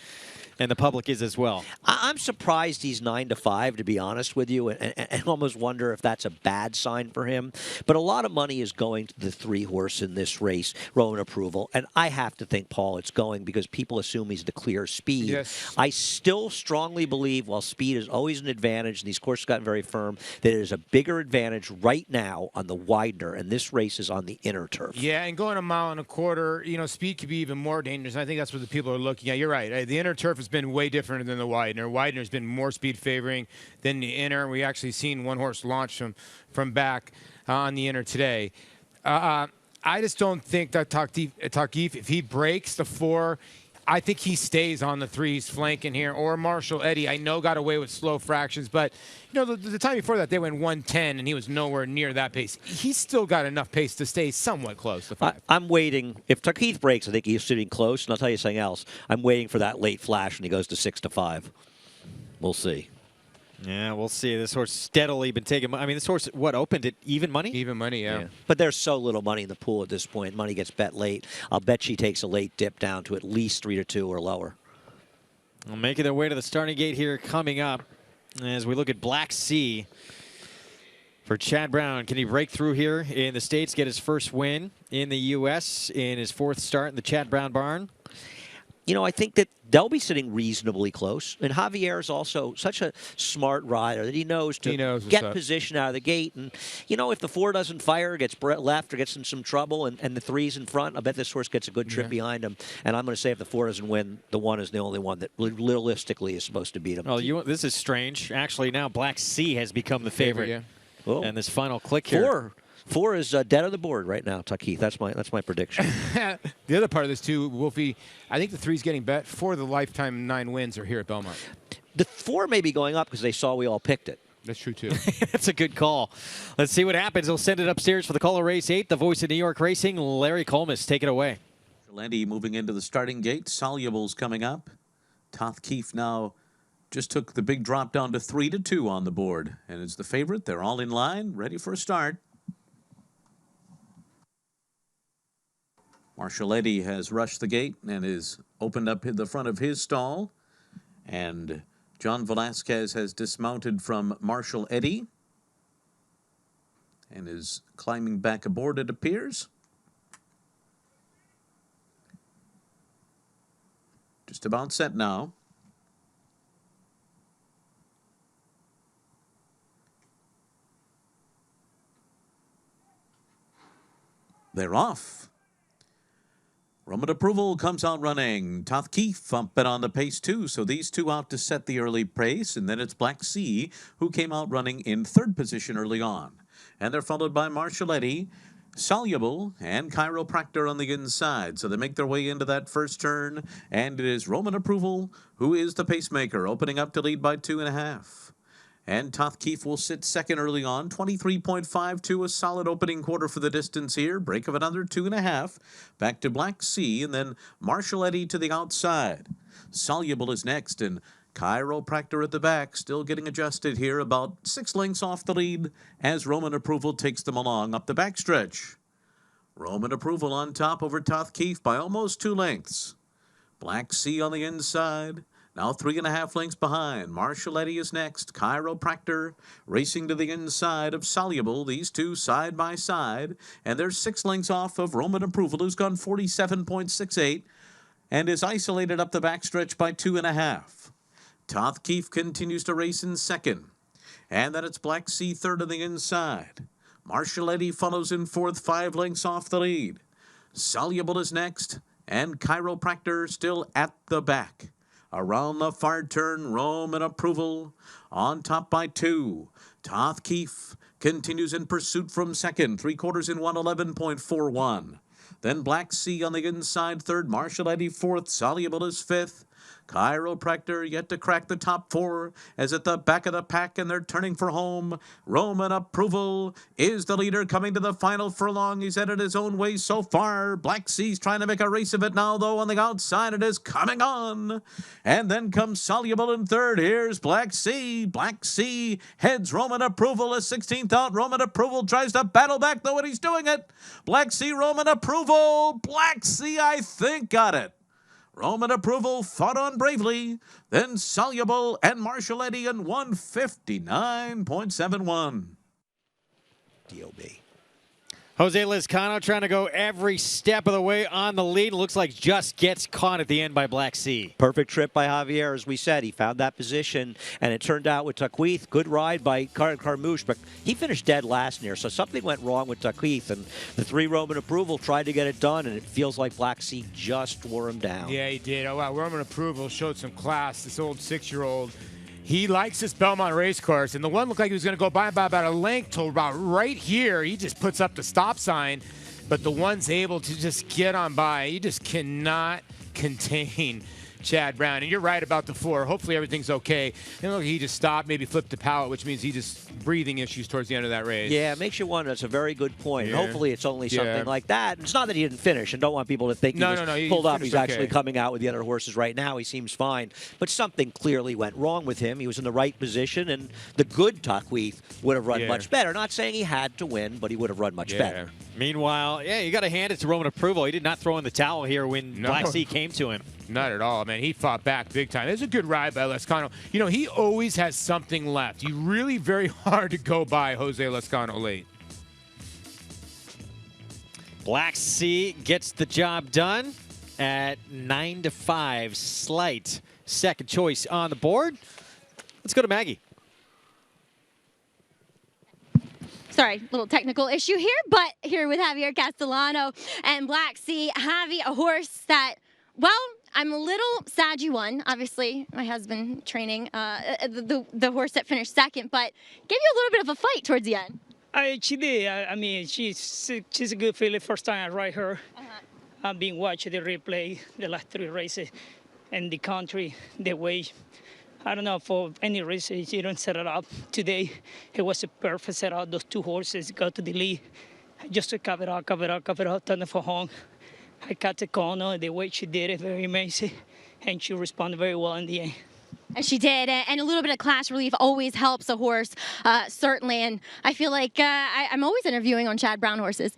And the public is as well. I'm surprised he's 9-5, to be honest with you, and almost wonder if that's a bad sign for him. But a lot of money is going to the 3 horse in this race, Rowan Approval. And I have to think, Paul, it's going because people assume he's the clear speed. Yes. I still strongly believe, while speed is always an advantage, and these courses gotten very firm, that there's a bigger advantage right now on the Widener, and this race is on the inner turf. Yeah, and going 1.25 miles, speed could be even more dangerous. I think that's what the people are looking at. You're right. The inner turf is been way different than the Widener. Widener's been more speed favoring than the inner. We actually seen one horse launch from back on the inner today. I just don't think that Takif, if he breaks the 4, I think he stays on the 3s flanking here. Or Marshall Eddie, I know got away with slow fractions, but the time before that they went 110 and he was nowhere near that pace. He's still got enough pace to stay somewhat close to 5. I'm waiting. If Takith breaks, I think he's sitting close. And I'll tell you something else. I'm waiting for that late flash when he goes to 6-5. We'll see. Yeah, we'll see. This horse steadily been taking. I mean, this horse, opened at even money? Even money, yeah. But there's so little money in the pool at this point. Money gets bet late. I'll bet she takes a late dip down to at least 3-2 or lower. Well, making their way to the starting gate here coming up as we look at Black Sea for Chad Brown. Can he break through here in the States, get his first win in the U.S. in his 4th start in the Chad Brown barn? I think that they'll be sitting reasonably close. And Javier is also such a smart rider that he knows to get position out of the gate. And, if the 4 doesn't fire, gets left, or gets in some trouble, and the 3's in front, I bet this horse gets a good trip behind him. And I'm going to say if the 4 doesn't win, the 1 is the only one that realistically is supposed to beat him. Oh, this is strange. Actually, now Black Sea has become the favorite. Oh. And this final click here. 4 is dead on the board right now, Keith. That's my prediction. The other part of this too, Wolfie, I think the 3's getting bet. 4 of the lifetime 9 wins are here at Belmont. The 4 may be going up because they saw we all picked it. That's true, too. That's a good call. Let's see what happens. He'll send it upstairs for the call of race 8. The voice of New York Racing, Larry Colmus. Take it away. Landy moving into the starting gate. Solubles coming up. Toth Keefe now just took the big drop down to 3-2 on the board. And it's the favorite. They're all in line, ready for a start. Marshall Eddy has rushed the gate and is opened up the front of his stall. And John Velasquez has dismounted from Marshall Eddy and is climbing back aboard, it appears. Just about set now. They're off. Roman Approval comes out running. Toth Keefe up and on the pace too, so these two out to set the early pace, and then it's Black Sea who came out running in 3rd position early on. And they're followed by Marshall Eddy, Soluble, and Chiropractor on the inside. So they make their way into that first turn, and it is Roman Approval who is the pacemaker, opening up to lead by 2.5. And Toth Keefe will sit second early on, 23.52, a solid opening quarter for the distance here. Break of another 2.5. Back to Black Sea, and then Marshall Eddy to the outside. Soluble is next, and Chiropractor at the back, still getting adjusted here, about 6 lengths off the lead as Roman Approval takes them along up the backstretch. Roman Approval on top over Toth Keefe by almost 2 lengths. Black Sea on the inside. Now 3.5 lengths behind. Marshall Eddy is next. Chiropractor racing to the inside of Soluble. These two side by side. And they're 6 lengths off of Roman Approval, who's gone 47.68 and is isolated up the backstretch by 2.5. Toth Keefe continues to race in second. And then it's Black Sea third on the inside. Marshall Eddy follows in fourth, 5 lengths off the lead. Soluble is next. And Chiropractor still at the back. Around the far turn, Roman Approval on top by 2. Toth Keefe continues in pursuit from second, 3/4 in 111.41. Then Black Sea on the inside third, Marshall Eddy fourth, Soluble is fifth. Chiropractor yet to crack the top 4 as at the back of the pack, and they're turning for home. Roman Approval is the leader coming to the final furlong. He's headed his own way so far. Black Sea's trying to make a race of it now, though. On the outside, it is coming on. And then comes Soluble in third. Here's Black Sea. Black Sea heads Roman Approval, a 16th out. Roman Approval tries to battle back, though, and he's doing it. Black Sea, Roman Approval. Black Sea, I think, got it. Roman Approval fought on bravely, then Soluble and Marshall Eddy in 159.71. D.O.B. Jose Lezcano trying to go every step of the way on the lead. Looks like just gets caught at the end by Black Sea. Perfect trip by Javier, as we said. He found that position, and it turned out with Takweith. Good ride by Carmouche, but he finished dead last year, so something went wrong with Takweith, and the 3 Roman Approval tried to get it done, and it feels like Black Sea just wore him down. Yeah, he did. Oh, wow. Roman Approval showed some class. This old 6-year-old. He likes this Belmont race course, and the one looked like he was going to go by about a length till about right here. He just puts up the stop sign, but the one's able to just get on by. You just cannot contain Chad Brown. And you're right about the 4. Hopefully everything's okay. And look, he just stopped, maybe flipped the pallet, which means he just breathing issues towards the end of that race. Yeah, it makes you wonder. It's a very good point. Yeah. And hopefully it's only something like that. It's not that he didn't finish, and don't want people to think he was pulled up. He's actually coming out with the other horses right now. He seems fine. But something clearly went wrong with him. He was in the right position, and the good Takweith would have run much better. Not saying he had to win, but he would have run much better. Meanwhile, you got to hand it to Roman Approval. He did not throw in the towel here when Black Sea came to him. Not at all, man. He fought back big time. It was a good ride by Lezcano. You know, he always has something left. You really very hard to go by Jose Lezcano late. Black Sea gets the job done at 9-5. Slight second choice on the board. Let's go to Maggie. Sorry, little technical issue here, but here with Javier Castellano and Black Sea. Javi, a horse that, well, I'm a little sad you won. Obviously, my husband training the horse that finished second, but gave you a little bit of a fight towards the end. She did. I mean, she's a good filly. First time I ride her. I've been watching the replay the last 3 races, and the country, the way. I don't know, for any reason she don't set it up. Today, it was a perfect setup. Those 2 horses got to the lead. Just to cover it up, turn it for home. I cut the corner, the way she did it, very amazing. And she responded very well in the end. And she did, and a little bit of class relief always helps a horse, certainly. And I feel like I'm always interviewing on Chad Brown horses.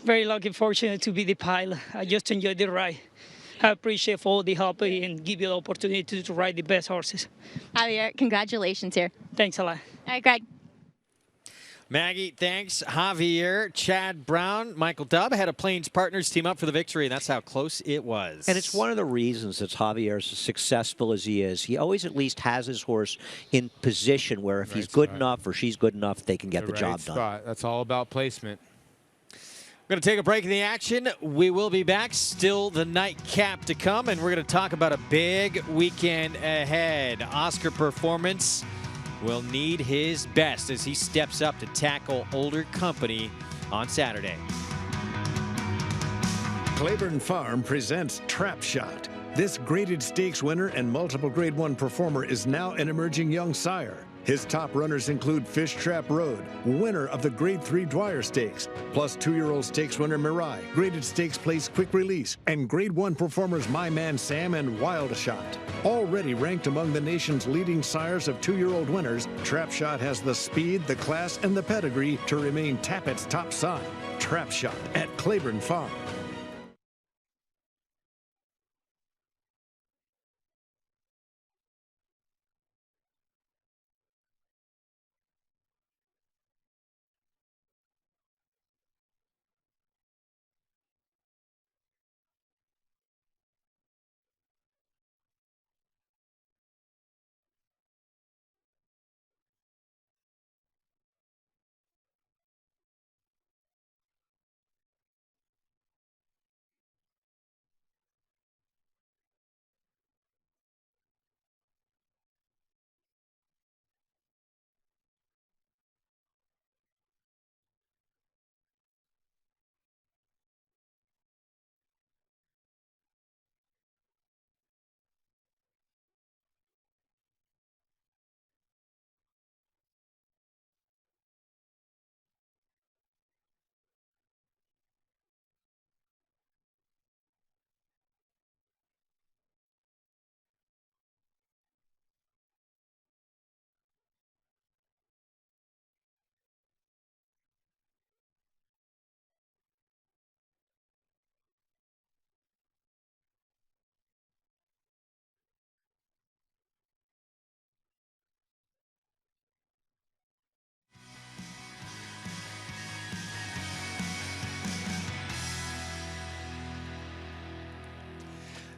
Very lucky, fortunate to be the pilot. I just enjoyed the ride. I appreciate for all the help and give you the opportunity to ride the best horses. Javier, congratulations here. Thanks a lot. All right, Greg. Maggie, thanks. Javier, Chad Brown, Michael Dubb had a Plains Partners team up for the victory, and that's how close it was. And it's one of the reasons that Javier's as successful as he is. He always at least has his horse in position where if he's good enough or she's good enough, they can get the job done. That's all about placement. We're going to take a break in the action. We will be back. Still the nightcap to come, and we're going to talk about a big weekend ahead. Oscar Performance will need his best as he steps up to tackle older company on Saturday. Claiborne Farm presents Trap Shot. This graded stakes winner and multiple Grade 1 performer is now an emerging young sire. His top runners include Fish Trap Road, winner of the Grade 3 Dwyer Stakes, plus 2-year-old stakes winner Mirai, graded stakes place Quick Release, and Grade 1 performers My Man Sam and Wild Shot. Already ranked among the nation's leading sires of 2-year-old winners, Trap Shot has the speed, the class, and the pedigree to remain Tappett's top side. Trap Shot at Claiborne Farm.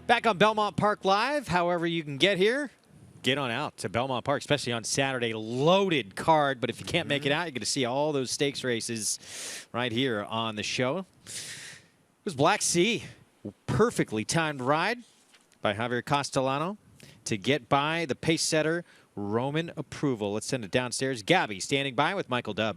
Back on Belmont Park Live, however you can get here, get on out to Belmont Park, especially on Saturday. Loaded card, but if you can't make it out, you're going to see all those stakes races right here on the show. It was Black Sea. Perfectly timed ride by Javier Castellano to get by the pace setter, Roman Approval. Let's send it downstairs. Gabby standing by with Michael Dubb.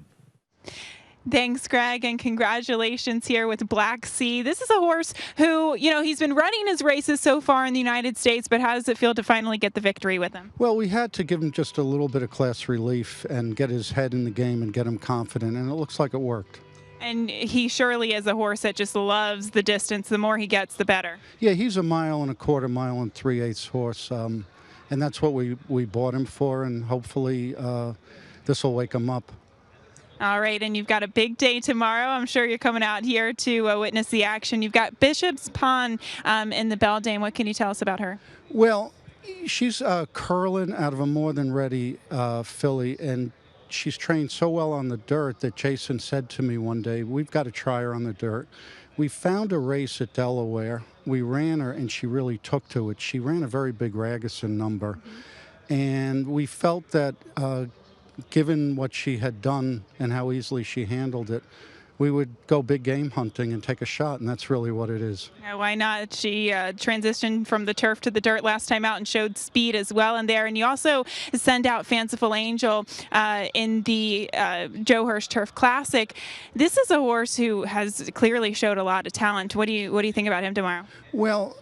Thanks, Greg, and congratulations here with Black Sea. This is a horse who, you know, he's been running his races so far in the United States, but how does it feel to finally get the victory with him? Well, we had to give him just a little bit of class relief and get his head in the game and get him confident, and it looks like it worked. And he surely is a horse that just loves the distance. The more he gets, the better. Yeah, he's a 1.25 mile and 3/8 horse, and that's what we bought him for, and hopefully this will wake him up. All right, and you've got a big day tomorrow. I'm sure you're coming out here to witness the action. You've got Bishop's Pond in the Beldame. What can you tell us about her? Well, she's curling out of a more than ready filly, and she's trained so well on the dirt that Jason said to me one day, we've got to try her on the dirt. We found a race at Delaware. We ran her, and she really took to it. She ran a very big Ragusan number, and we felt that given what she had done and how easily she handled it, we would go big game hunting and take a shot, and that's really what it is. Yeah, why not? She transitioned from the turf to the dirt last time out and showed speed as well in there. And you also send out Fanciful Angel in the Joe Hirsch Turf Classic. This is a horse who has clearly showed a lot of talent. What do you think about him tomorrow? Well,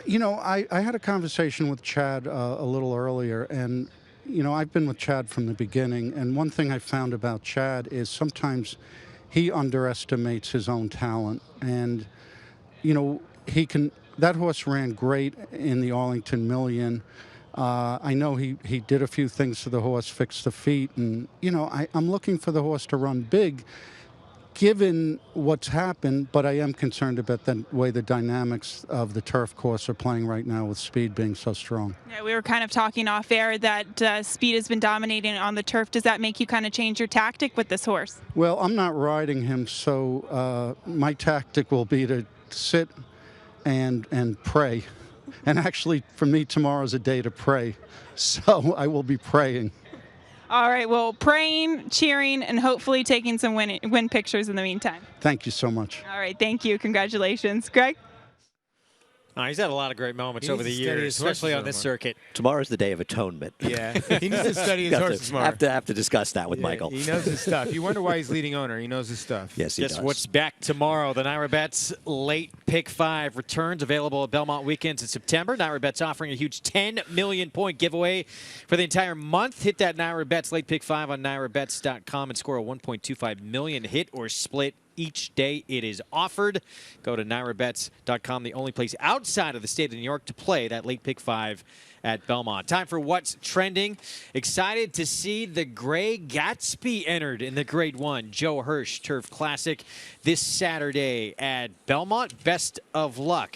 you know, I had a conversation with Chad a little earlier, and you know, I've been with Chad from the beginning, and one thing I found about Chad is sometimes he underestimates his own talent. And, you know, that horse ran great in the Arlington Million. I know he did a few things to the horse, fixed the feet, and, you know, I'm looking for the horse to run big, given what's happened, but I am concerned about the way the dynamics of the turf course are playing right now with speed being so strong. Yeah, we were kind of talking off air that speed has been dominating on the turf. Does that make you kind of change your tactic with this horse? Well, I'm not riding him, so my tactic will be to sit and pray. And actually, for me, tomorrow's a day to pray, so I will be praying. All right, well, praying, cheering, and hopefully taking some win pictures in the meantime. Thank you so much. All right, thank you. Congratulations. Greg? He's had a lot of great moments over the years, especially on this circuit. Tomorrow's the Day of Atonement. Yeah, he needs to study his horses more. Have to discuss that with Michael. He knows his stuff. You wonder why he's leading owner. He knows his stuff. Yes, he does. Guess what's back tomorrow? The Naira Bets Late Pick 5 returns, available at Belmont weekends in September. Naira Bets offering a huge 10 million point giveaway for the entire month. Hit that Naira Bets Late Pick 5 on NairaBets.com and score a 1.25 million hit or split each day it is offered. Go to NairaBets.com, the only place outside of the state of New York to play that Late Pick 5 at Belmont. Time for What's Trending. Excited to see the Gray Gatsby entered in the Grade 1 Joe Hirsch Turf Classic this Saturday at Belmont. Best of luck.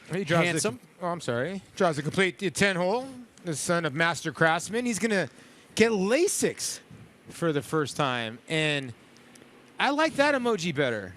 He draws Handsome. Draws a complete 10-hole. The son of Master Craftsman. He's going to get LASIX for the first time. And I like that emoji better.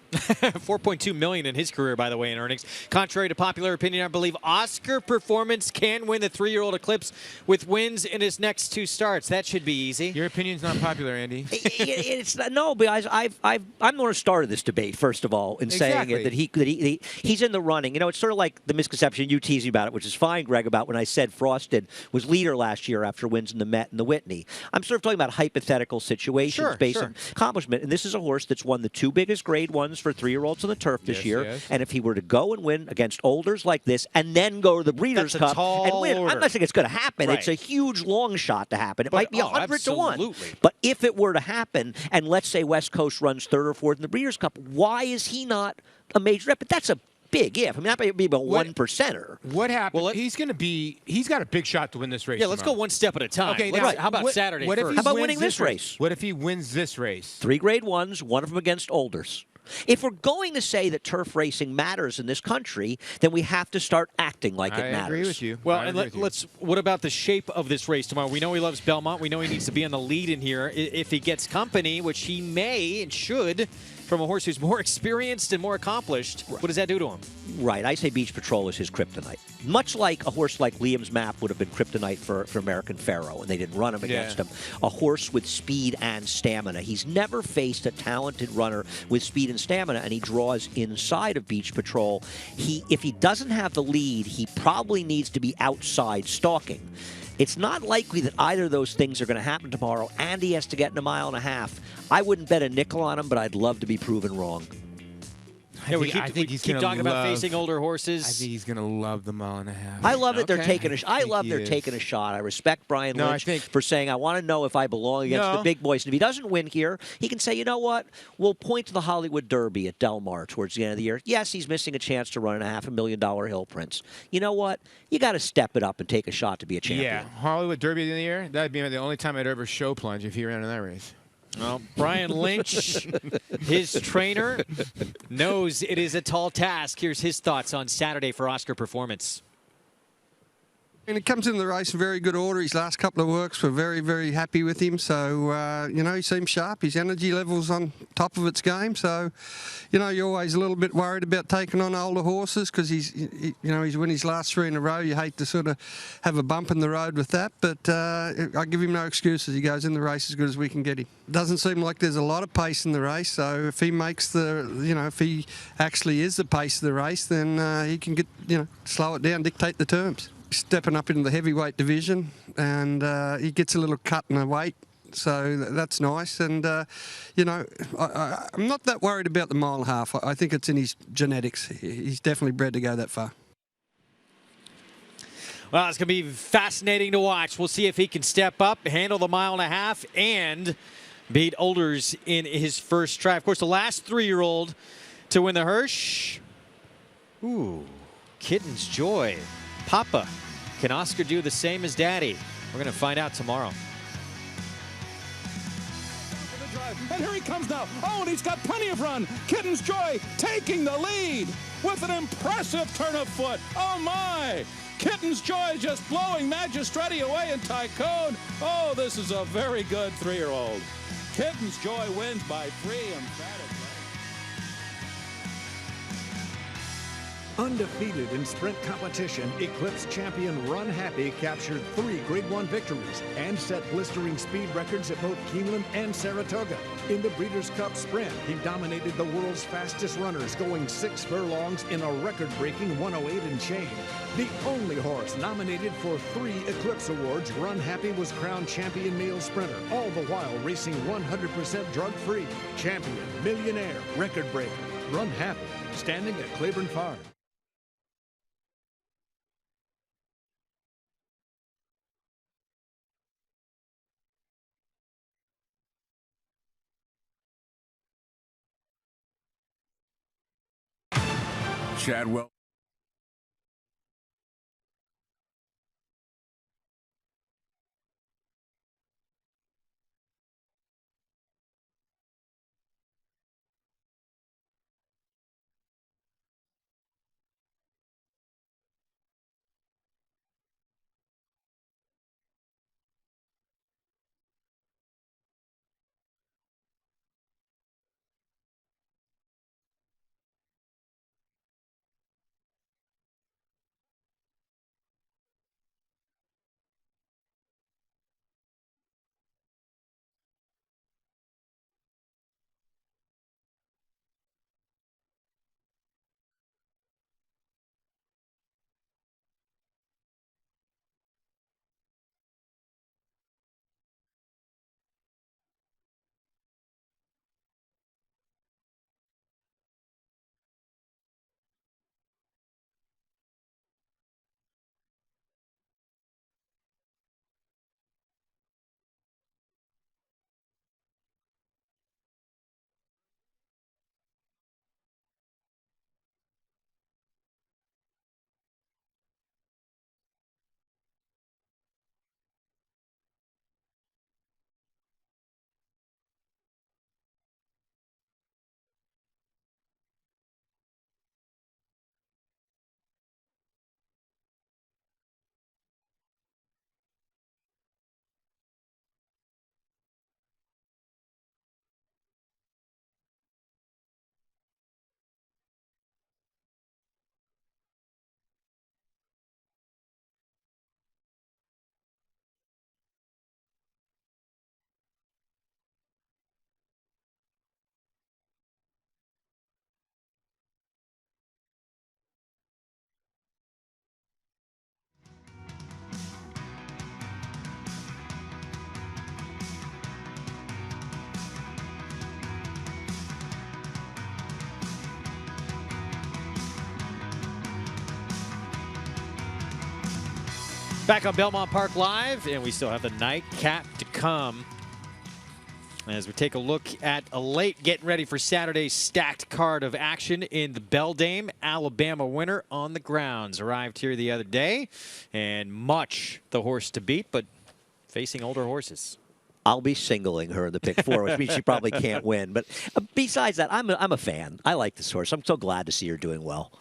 4.2 million in his career, by the way, in earnings. Contrary to popular opinion, I believe Oscar Performance can win the 3-year-old Eclipse with wins in his next 2 starts. That should be easy. Your opinion's not popular, Andy. It's not, no, but I'm the one who started this debate, first of all, in saying it, that he's in the running. You know, it's sort of like the misconception you teasing about it, which is fine, Greg, about when I said Frosted was leader last year after wins in the Met and the Whitney. I'm sort of talking about hypothetical situations based on accomplishment. And this is a horse that's won the 2 biggest Grade 1s for 3-year-olds on the turf this year. Yes. And if he were to go and win against olders like this and then go to the Breeders' Cup and win, I'm not saying it's going to happen. It's a huge long shot to happen. It might be 100 to 1. But if it were to happen, and let's say West Coast runs 3rd or 4th in the Breeders' Cup, why is he not a major rep? But that's a big if. I mean, that might be a 1%er. What happened? Well, he's got a big shot to win this race. Yeah, let's go one step at a time. Okay, How about Saturday first? How about winning this race? What if he wins this race? 3 Grade 1s, one of them against olders. If we're going to say that turf racing matters in this country, then we have to start acting like it matters. I agree with you. Well, and what about the shape of this race tomorrow? We know he loves Belmont. We know he needs to be on the lead in here. If he gets company, which he may and should, from a horse who's more experienced and more accomplished, what does that do to him? Right. I say Beach Patrol is his kryptonite. Much like a horse like Liam's Map would have been kryptonite for American Pharaoh, and they didn't run him against him. A horse with speed and stamina. He's never faced a talented runner with speed and stamina, and he draws inside of Beach Patrol. If he doesn't have the lead, he probably needs to be outside stalking. It's not likely that either of those things are going to happen tomorrow, and he has to get in 1.5 miles. I wouldn't bet a nickel on him, but I'd love to be proven wrong. I think he's keep talking about facing older horses. I think he's going to love the 1.5 miles. I love that they're taking a. I love they're taking a shot. I respect Brian Lynch for saying, "I want to know if I belong against the big boys." And if he doesn't win here, he can say, "You know what? We'll point to the Hollywood Derby at Del Mar towards the end of the year. Yes, he's missing a chance to run a $500,000 Hill Prince. You know what? You got to step it up and take a shot to be a champion." Yeah, Hollywood Derby in the year. That'd be the only time I'd ever show plunge if he ran in that race. Well, Brian Lynch, his trainer, knows it is a tall task. Here's his thoughts on Saturday for Oscar Performance. And he comes into the race in very good order. His last couple of works were very, very happy with him. So, you know, he seems sharp. His energy level's on top of its game. So, you know, you're always a little bit worried about taking on older horses because he's won his last 3 in a row. You hate to sort of have a bump in the road with that. But I give him no excuses. He goes in the race as good as we can get him. Doesn't seem like there's a lot of pace in the race. So if he makes if he actually is the pace of the race, then he can get, slow it down, dictate the terms. Stepping up into the heavyweight division, and he gets a little cut in the weight, so that's nice. And I'm not that worried about the mile and a half. I think it's in his genetics. He's definitely bred to go that far. Well, it's going to be fascinating to watch. We'll see if he can step up, handle the mile and a half, and beat Olders in his first try. Of course, the last 3-year-old to win the Hirsch. Ooh, Kitten's Joy. Papa, can Oscar do the same as Daddy? We're going to find out tomorrow. And here he comes now. Oh, and he's got plenty of run. Kitten's Joy taking the lead with an impressive turn of foot. Oh, my. Kitten's Joy just blowing Magistretti away in Tycoon. Oh, this is a very good 3-year-old. Kitten's Joy wins by 3 emphatic. Undefeated in sprint competition, Eclipse champion Run Happy captured 3 Grade 1 victories and set blistering speed records at both Keeneland and Saratoga. In the Breeders' Cup Sprint, he dominated the world's fastest runners, going 6 furlongs in a record-breaking 108 and change. The only horse nominated for 3 Eclipse Awards, Run Happy was crowned champion male sprinter, all the while racing 100% drug-free. Champion, millionaire, record breaker, Run Happy, standing at Claiborne Farm. Chadwell. Back on Belmont Park Live, and we still have the nightcap to come as we take a look at a late getting ready for Saturday's stacked card of action in the Beldame. Alabama winner on the grounds. Arrived here the other day, and much the horse to beat, but facing older horses. I'll be singling her in the pick 4, which means she probably can't win. But besides that, I'm a fan. I like this horse. I'm so glad to see her doing well.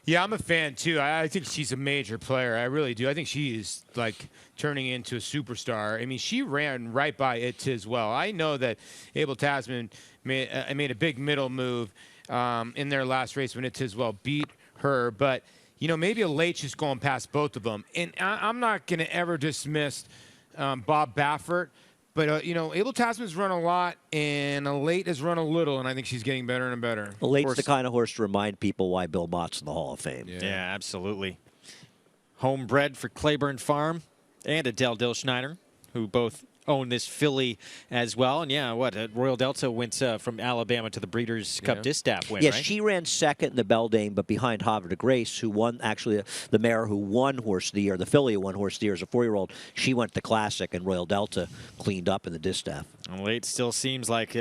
Yeah, I'm a fan, too. I think she's a major player. I really do. I think she is, like, turning into a superstar. I mean, she ran right by it as well. I know that Abel Tasman made a big middle move in their last race when it as well beat her. But, you know, maybe a late just going past both of them. And I'm not going to ever dismiss Bob Baffert. But, you know, Abel Tasman's run a lot, and a late has run a little, and I think she's getting better and better. A late's the kind of horse to remind people why Bill Mott's in the Hall of Fame. Yeah, absolutely. Homebred for Claiborne Farm and Adele Dilschneider, who both own this filly as well. And, yeah, Royal Delta went from Alabama to the Breeders' Cup Distaff win, Yes, right? she ran second in the Beldame, but behind Havre de Grace, who won, actually, the mare who won Horse of the Year, the filly who won Horse of the Year as a 4-year-old. She went to Classic, and Royal Delta cleaned up in the Distaff. And late still seems like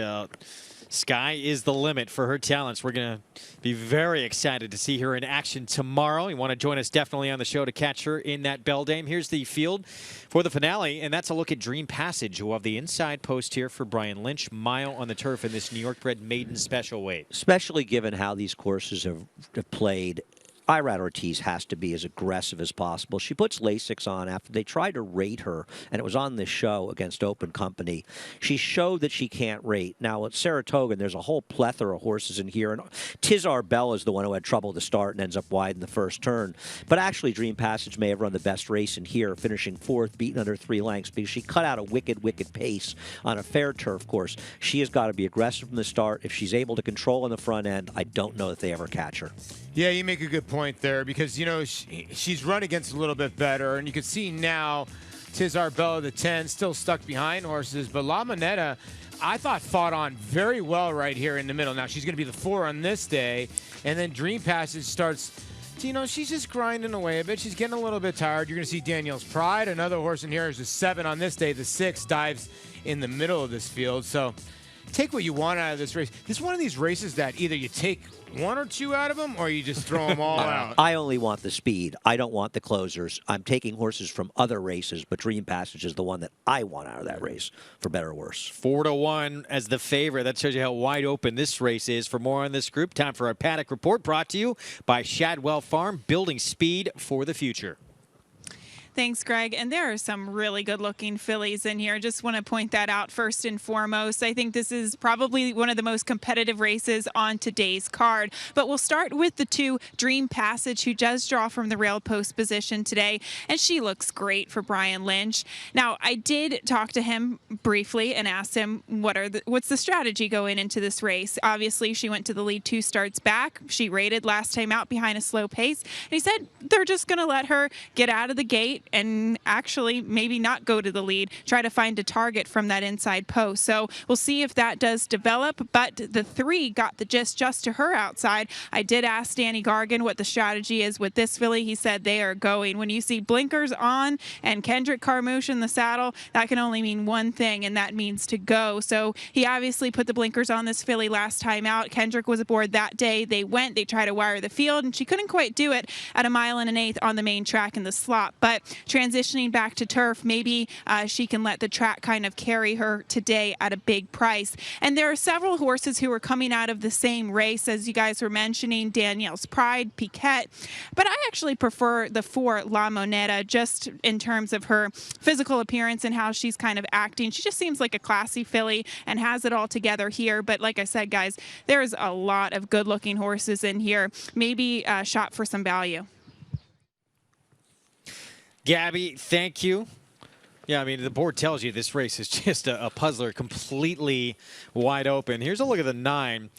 sky is the limit for her talents. We're going to be very excited to see her in action tomorrow. You want to join us definitely on the show to catch her in that Beldame. Here's the field for the finale, and that's a look at Dream Passage, who have the inside post here for Brian Lynch. Mile on the turf in this New York bred maiden special weight. Especially given how these courses have played. Irad Ortiz has to be as aggressive as possible. She puts Lasix on after they tried to rate her, and it was on this show against Open Company. She showed that she can't rate. Now, at Saratoga, there's a whole plethora of horses in here, and Tizar Bell is the one who had trouble to start and ends up wide in the first turn. But actually, Dream Passage may have run the best race in here, finishing fourth, beaten under 3 lengths, because she cut out a wicked pace on a fair turf course. She has got to be aggressive from the start. If she's able to control on the front end, I don't know that they ever catch her. Yeah, you make a good point there because, you know, she's run against a little bit better. And you can see now Tizar Bella, the 10, still stuck behind horses. But La Moneta, I thought, fought on very well right here in the middle. Now, she's going to be the 4 on this day. And then Dream Passage starts, you know, she's just grinding away a bit. She's getting a little bit tired. You're going to see Danielle's Pride. Another horse in here is the 7 on this day. The 6 dives in the middle of this field. So take what you want out of this race. This is one of these races that either you take 1 or 2 out of them or you just throw them all out. I only want the speed. I don't want the closers. I'm taking horses from other races, but Dream Passage is the one that I want out of that race, for better or worse. 4-1 as the favorite. That shows you how wide open this race is. For more on this group, time for our Paddock Report, brought to you by Shadwell Farm, building speed for the future. Thanks, Greg. And there are some really good-looking fillies in here. Just want to point that out first and foremost. I think this is probably one of the most competitive races on today's card. But we'll start with the 2, Dream Passage, who does draw from the rail post position today, and she looks great for Brian Lynch. Now, I did talk to him briefly and asked him what's the strategy going into this race. Obviously, she went to the lead 2 starts back. She rated last time out behind a slow pace. And he said they're just going to let her get out of the gate and actually maybe not go to the lead, try to find a target from that inside post. So we'll see if that does develop, but the 3 got the just to her outside. I did ask Danny Gargan what the strategy is with this filly. He said they are going. When you see blinkers on and Kendrick Carmouche in the saddle, that can only mean one thing, and that means to go. So he obviously put the blinkers on this filly last time out. Kendrick was aboard that day. They tried to wire the field, and she couldn't quite do it at 1 1/8 on the main track in the slot. But transitioning back to turf, maybe she can let the track kind of carry her today at a big price. And there are several horses who are coming out of the same race, as you guys were mentioning, Danielle's Pride, Piquette. But I actually prefer the 4, La Moneta, just in terms of her physical appearance and how she's kind of acting. She just seems like a classy filly and has it all together here. But like I said, guys, there's a lot of good-looking horses in here. Maybe shop for some value. Gabby, thank you. Yeah, I mean, the board tells you this race is just a puzzler, completely wide open. Here's a look at the 9.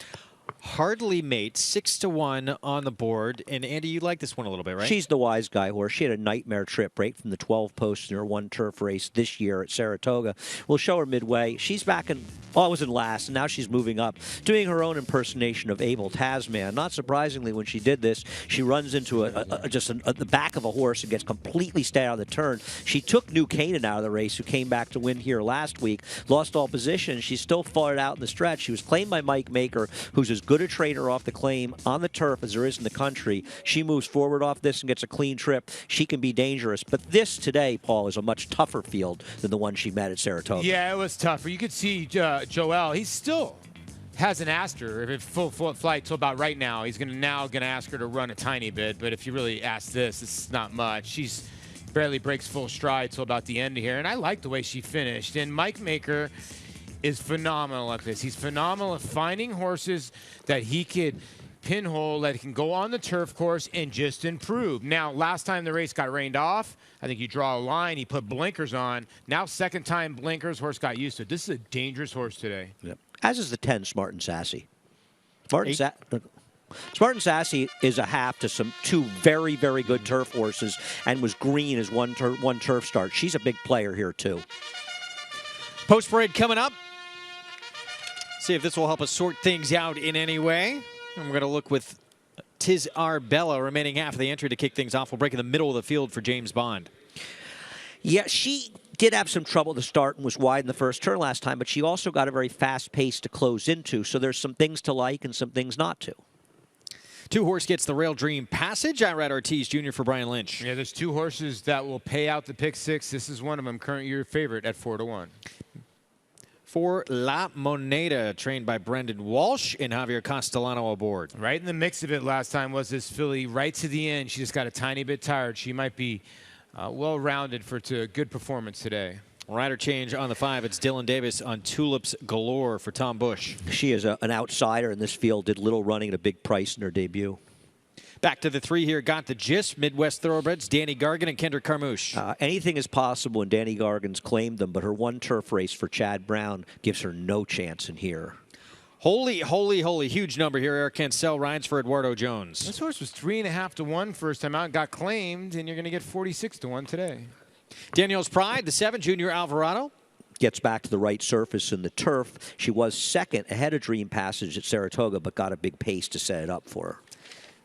Hardly Mate, 6-1 on the board. And Andy, you like this one a little bit, right? She's the wise guy horse. She had a nightmare trip right from the 12 posts in her 1 turf race this year at Saratoga. We'll show her midway. She's back in, was in last, and now she's moving up, doing her own impersonation of Abel Tasman. Not surprisingly, when she did this, she runs into the back of a horse and gets completely stayed out of the turn. She took New Canaan out of the race, who came back to win here last week, lost all position. She still fought it out in the stretch. She was claimed by Mike Maker, who's as good a trainer off the claim on the turf as there is in the country. She moves forward off this and gets a clean trip. She can be dangerous. But this today, Paul, is a much tougher field than the one she met at Saratoga. Yeah, it was tougher. You could see Joel. He's still hasn't asked her if it's full flight till about right now. He's now gonna ask her to run a tiny bit, but if you really ask this, it's not much. She's barely breaks full stride till about the end of here, and I like the way she finished. And Mike Maker is phenomenal at this. He's phenomenal at finding horses that he could pinhole, that can go on the turf course and just improve. Now, last time the race got rained off, I think you draw a line, he put blinkers on. Now, second time blinkers, horse got used to it. This is a dangerous horse today. Yep. As is the 10, Smart and Sassy. Smart and Sassy is a half to two very, very good turf horses and was green as one turf start. She's a big player here, too. Post parade coming up. See if this will help us sort things out in any way. And we're going to look with Tiz Arbella remaining half of the entry to kick things off. We'll break in the middle of the field for James Bond. Yeah, she did have some trouble to start and was wide in the first turn last time, but she also got a very fast pace to close into. So there's some things to like and some things not to. Two horse gets the Rail Dream Passage. Irad Ortiz Jr. for Brian Lynch. Yeah, there's two horses that will pay out the pick six. This is one of them, current year favorite at 4-1. For La Moneda, trained by Brendan Walsh and Javier Castellano aboard. Right in the mix of it last time was this filly right to the end. She just got a tiny bit tired. She might be well-rounded for a good performance today. Rider change on the 5. It's Dylan Davis on Tulips Galore for Tom Bush. She is an outsider in this field, did little running at a big price in her debut. Back to the 3 here. Got the gist. Midwest Thoroughbreds, Danny Gargan and Kendrick Carmouche. Anything is possible, and Danny Gargan's claimed them, but her one turf race for Chad Brown gives her no chance in here. Holy, holy, holy. Huge number here. Eric Cancel rides for Eduardo Jones. This horse was 3.5 to 1 first time out. Got claimed, and you're going to get 46 to 1 today. Daniel's Pride, the 7, Junior Alvarado. Gets back to the right surface in the turf. She was second ahead of Dream Passage at Saratoga, but got a big pace to set it up for her.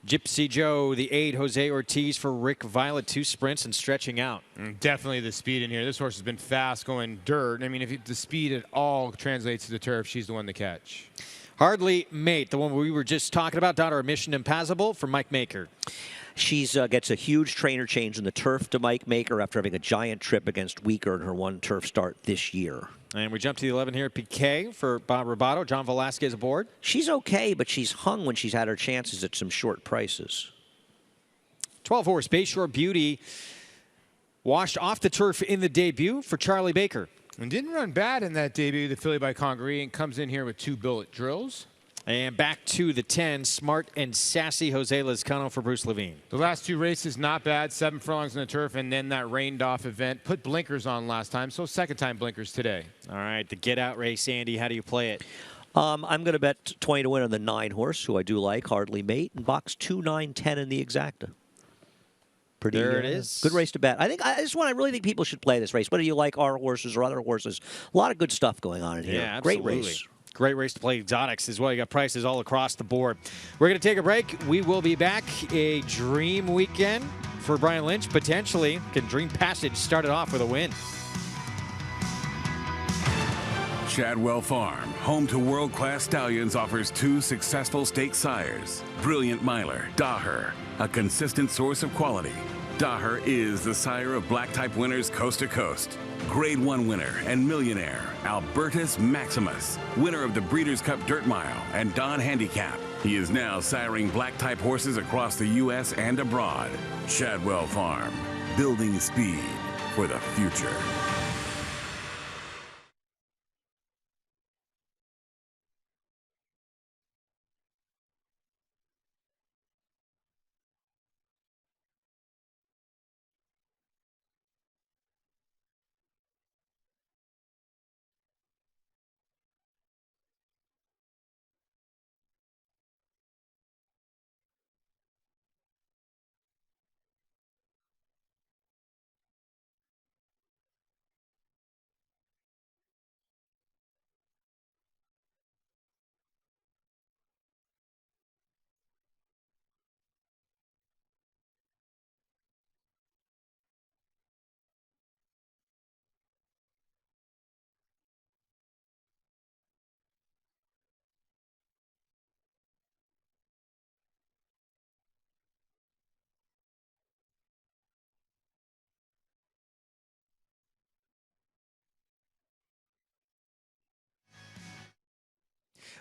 Gypsy Joe, the 8, Jose Ortiz for Rick Violet, 2 sprints and stretching out. Definitely the speed in here. This horse has been fast going dirt. I mean, if the speed at all translates to the turf, she's the one to catch. Hardly Mate, the one we were just talking about, daughter of Mission Impassable for Mike Maker. She gets a huge trainer change in the turf to Mike Maker after having a giant trip against Weaker in her one turf start this year. And we jump to the 11 here at Piquet for Bob Robato. John Velasquez aboard. She's okay, but she's hung when she's had her chances at some short prices. 12 horse Bayshore Beauty washed off the turf in the debut for Charlie Baker. And didn't run bad in that debut, the filly by Congaree, and comes in here with 2 bullet drills. And back to the 10, Smart and Sassy, Jose Lezcano for Bruce Levine. The last 2 races, not bad. 7 furlongs on the turf, and then that rained-off event. Put blinkers on last time, so second time blinkers today. All right, the get-out race, Andy. How do you play it? I'm going to bet 20 to win on the 9 horse, who I do like, Hardly Mate, and box 2, 9, 10 in the exacta. Pretty, there it is. Good race to bet. I really think people should play this race. Whether you like our horses or other horses, a lot of good stuff going on in here. Yeah, great absolutely. race. Great race to play exotics as well. You got prices all across the board. We're going to take a break. We will be back. A dream weekend for Brian Lynch. Potentially, can Dream Passage start it off with a win? Chadwell Farm, home to world-class stallions, offers 2 successful stake sires. Brilliant Miler, Daher, a consistent source of quality. Daher is the sire of black-type winners coast to coast. Grade 1 winner and millionaire, Albertus Maximus, winner of the Breeders' Cup Dirt Mile and Don Handicap. He is now siring black-type horses across the U.S. and abroad. Chadwell Farm, building speed for the future.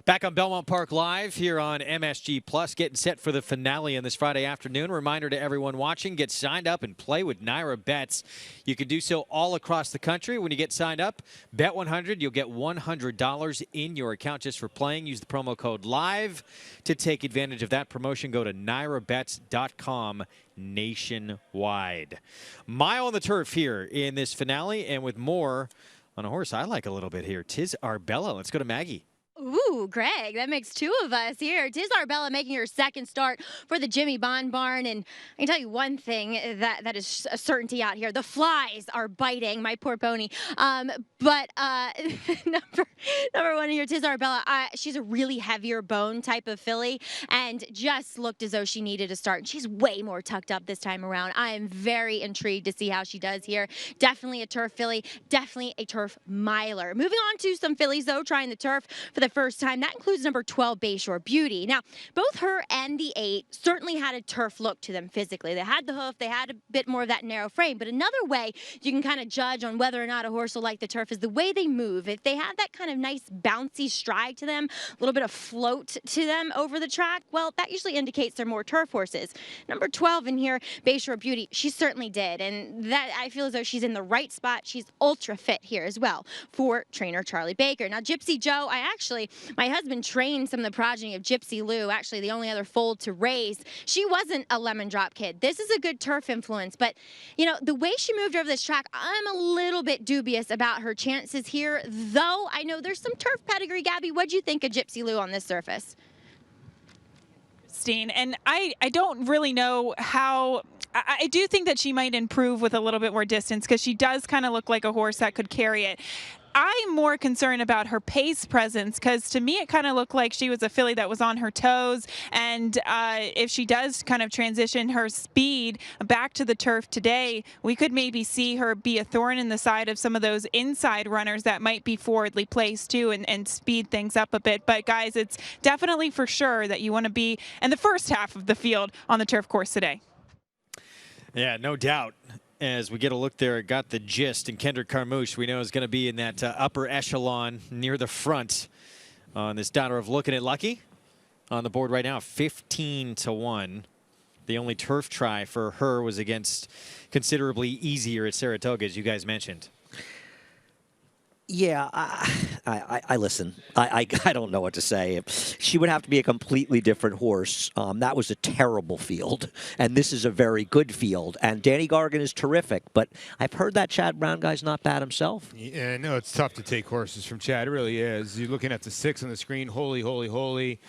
Back on Belmont Park Live here on MSG Plus, getting set for the finale on this Friday afternoon. Reminder to everyone watching, get signed up and play with Naira Bets. You can do so all across the country. When you get signed up, bet 100, you'll get $100 in your account just for playing. Use the promo code LIVE to take advantage of that promotion. Go to nairabets.com nationwide. Mile on the turf here in this finale, and with more on a horse I like a little bit here, Tiz Arbella. Let's go to Maggie. Ooh, Greg, that makes two of us here. Tiz Arbella making her second start for the Jimmy Bond barn. And I can tell you one thing that is a certainty out here. The flies are biting my poor pony. But number one here, Tiz Arbella, she's a really heavier bone type of filly and just looked as though she needed a start. And she's way more tucked up this time around. I am very intrigued to see how she does here. Definitely a turf filly, definitely a turf miler. Moving on to some fillies, though, trying the turf for the first time. That includes number 12, Bayshore Beauty. Now, both her and the 8 certainly had a turf look to them physically. They had the hoof, they had a bit more of that narrow frame, but another way you can kind of judge on whether or not a horse will like the turf is the way they move. If they have that kind of nice bouncy stride to them, a little bit of float to them over the track, well, that usually indicates they're more turf horses. Number 12 in here, Bayshore Beauty, she certainly did, and that I feel as though she's in the right spot. She's ultra fit here as well for trainer Charlie Baker. Now, Gypsy Joe, my husband trained some of the progeny of Gypsy Lou, actually the only other foal to raise. She wasn't a lemon drop kid. This is a good turf influence, but, you know, the way she moved over this track, I'm a little bit dubious about her chances here, though I know there's some turf pedigree. Gabby, what'd you think of Gypsy Lou on this surface? And I don't really know how. I do think that she might improve with a little bit more distance because she does kind of look like a horse that could carry it. I'm more concerned about her pace presence because to me it kind of looked like she was a filly that was on her toes, and if she does kind of transition her speed back to the turf today, we could maybe see her be a thorn in the side of some of those inside runners that might be forwardly placed too and speed things up a bit. But guys, it's definitely for sure that you want to be in the first half of the field on the turf course today. Yeah, no doubt. As we get a look there, got the gist, and Kendrick Carmouche we know is going to be in that upper echelon near the front on this Daughter of Looking at Lucky. On the board right now, 15-1. The only turf try for her was against considerably easier at Saratoga, as you guys mentioned. Yeah, I listen. I don't know what to say. She would have to be a completely different horse. That was a terrible field, and this is a very good field. And Danny Gargan is terrific, but I've heard that Chad Brown guy's not bad himself. Yeah, no, it's tough to take horses from Chad. It really is. You're looking at the 6 on the screen. Holy, holy, holy.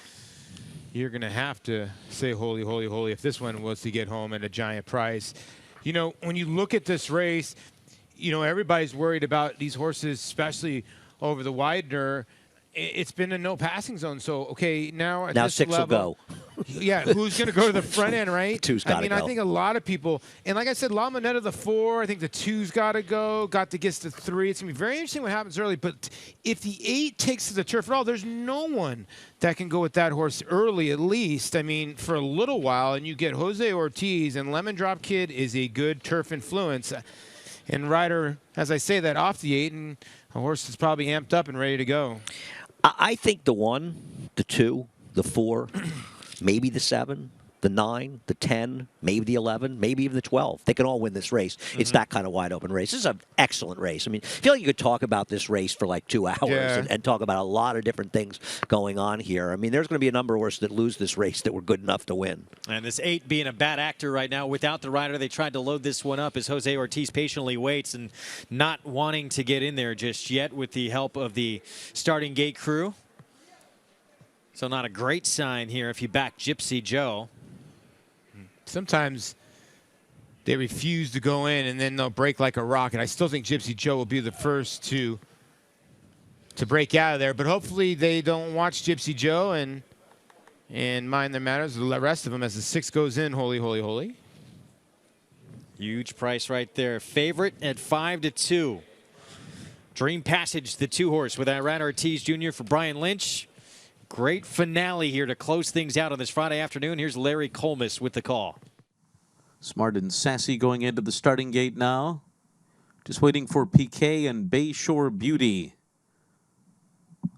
You're going to have to say holy, holy, holy if this one was to get home at a giant price. You know, when you look at this race, you know, everybody's worried about these horses, especially over the Widener. It's been a no passing zone. So, okay, now at this 6 level, will go. Yeah, who's going to go to the front end, right? 2's got to go. I think a lot of people, and like I said, La Moneta the 4, I think the 2's got to go, got to get to 3. It's going to be very interesting what happens early. But if the 8 takes to the turf at all, there's no one that can go with that horse early at least. I mean, for a little while, and you get Jose Ortiz, and Lemon Drop Kid is a good turf influence. And rider, as I say that, off the 8, and a horse is probably amped up and ready to go. I think the 1, the 2, the 4, maybe the 7, the 9, the 10, maybe the 11, maybe even the 12. They can all win this race. It's that kind of wide open race. This is an excellent race. I mean, I feel like you could talk about this race for like 2 hours and talk about a lot of different things going on here. I mean, there's going to be a number of horses that lose this race that were good enough to win. And this 8 being a bad actor right now without the rider, they tried to load this one up as Jose Ortiz patiently waits and not wanting to get in there just yet with the help of the starting gate crew. So not a great sign here if you back Gypsy Joe. Sometimes they refuse to go in, and then they'll break like a rock. And I still think Gypsy Joe will be the first to break out of there. But hopefully they don't watch Gypsy Joe and mind their matters. The rest of them as the 6 goes in, holy, holy, holy. Huge price right there. Favorite at 5-2. Dream Passage, the 2 horse with Iran Ortiz Jr. for Brian Lynch. Great finale here to close things out on this Friday afternoon. Here's Larry Colmus with the call. Smart and Sassy going into the starting gate now. Just waiting for PK and Bayshore Beauty.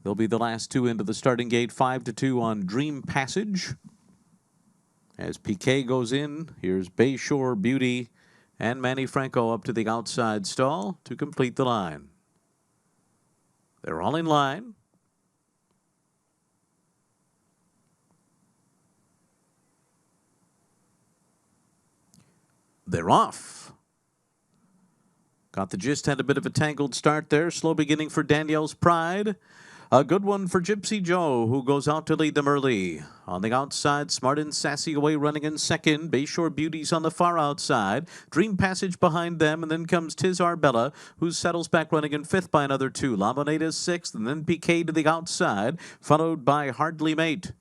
They'll be the last two into the starting gate, 5-2 on Dream Passage. As Piquet goes in, here's Bayshore Beauty and Manny Franco up to the outside stall to complete the line. They're all in line. They're off. Got the gist, had a bit of a tangled start there. Slow beginning for Danielle's Pride. A good one for Gypsy Joe, who goes out to lead them early. On the outside, Smart and Sassy away running in second. Bayshore Beauty's on the far outside. Dream Passage behind them, and then comes Tiz Arbella, who settles back running in fifth by another two. La Moneda's sixth, and then Piquet to the outside, followed by Hardly Mate.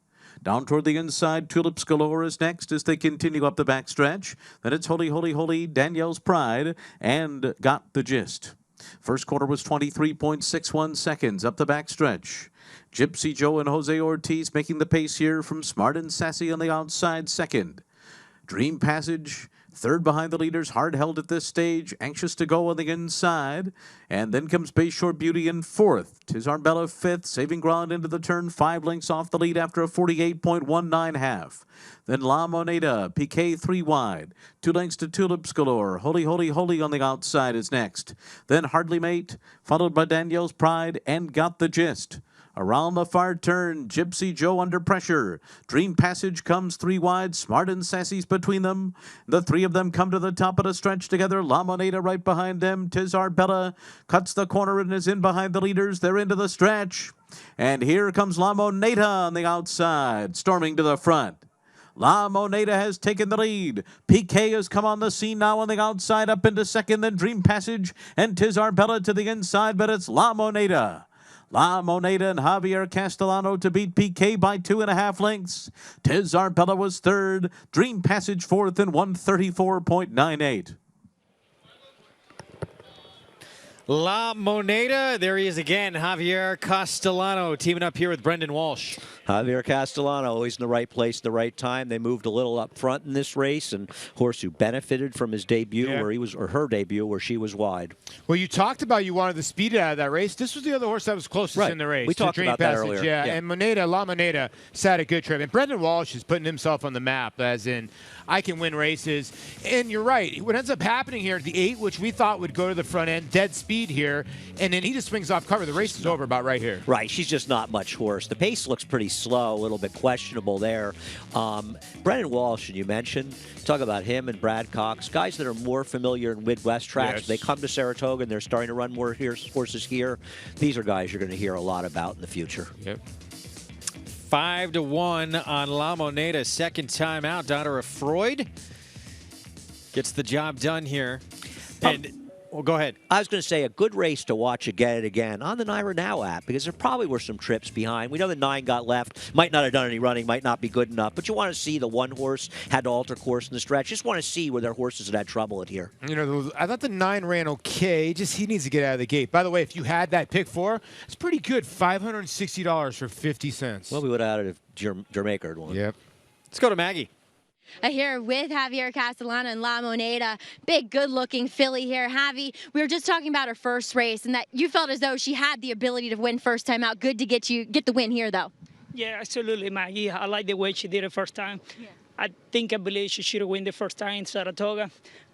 Down toward the inside, Tulips Galore is next as they continue up the backstretch. Then it's Holy, Holy, Holy, Danielle's Pride, and Got the Gist. First quarter was 23.61 seconds up the backstretch. Gypsy Joe and Jose Ortiz making the pace here from Smart and Sassy on the outside second. Dream Passage third behind the leaders, hard held at this stage, anxious to go on the inside. And then comes Bayshore Beauty in fourth. Tiz Arbella fifth, saving ground into the turn, 5 lengths off the lead after a 48.19 half. Then La Moneda, Piquet 3 wide. 2 lengths to Tulips Galore. Holy, Holy, Holy on the outside is next. Then Hardly Mate, followed by Danielle's Pride and Got the Gist. Around the far turn, Gypsy Joe under pressure. Dream Passage comes 3 wide, Smart and Sassy's between them. The 3 of them come to the top of the stretch together. La Moneda right behind them. Tiz Arbella cuts the corner and is in behind the leaders. They're into the stretch. And here comes La Moneda on the outside, storming to the front. La Moneda has taken the lead. Piquet has come on the scene now on the outside, up into second, then Dream Passage and Tiz Arbella to the inside, but it's La Moneda. La Moneda and Javier Castellano to beat Piquet by 2.5 lengths. Tiz Arbella was third. Dream Passage fourth in 134.98. La Moneda, there he is again, Javier Castellano teaming up here with Brendan Walsh. Javier Castellano always in the right place at the right time. They moved a little up front in this race, and horse who benefited from his debut where he was, or her debut where she was wide. Well, you talked about you wanted the speed out of that race. This was the other horse that was closest in the race. We talked Dream about Passage, that earlier. Yeah, and Moneda, La Moneda sat a good trip. And Brendan Walsh is putting himself on the map, as in, I can win races. And you're right. What ends up happening here at the 8, which we thought would go to the front end, dead speed here, and then he just swings off cover. The race is over about right here. Right. She's just not much horse. The pace looks pretty slow, a little bit questionable there. Brendan Walsh, and you mentioned, talk about him and Brad Cox, guys that are more familiar in Midwest tracks. Yes. They come to Saratoga, and they're starting to run more horses here. These are guys you're going to hear a lot about in the future. Yep. 5-1 on La Moneda. Second time out. Daughter of Freud gets the job done here. And well, go ahead. I was going to say a good race to watch again and again on the Naira Now app, because there probably were some trips behind. We know the 9 got left, might not have done any running, might not be good enough, but you want to see the one horse had to alter course in the stretch. Just want to see where their horses had trouble at here. You know, I thought the 9 ran okay. Just he needs to get out of the gate. By the way, if you had that pick 4, it's pretty good. $560 for 50 cents. Well, we would have added if Jamaica had won. Yep. Let's go to Maggie. Here with Javier Castellano and La Moneda. Big, good-looking filly here. Javi, we were just talking about her first race and that you felt as though she had the ability to win first time out. Good to get the win here, though. Yeah, absolutely, Maggie. I like the way she did it first time. Yeah. I believe she should have won the first time in Saratoga.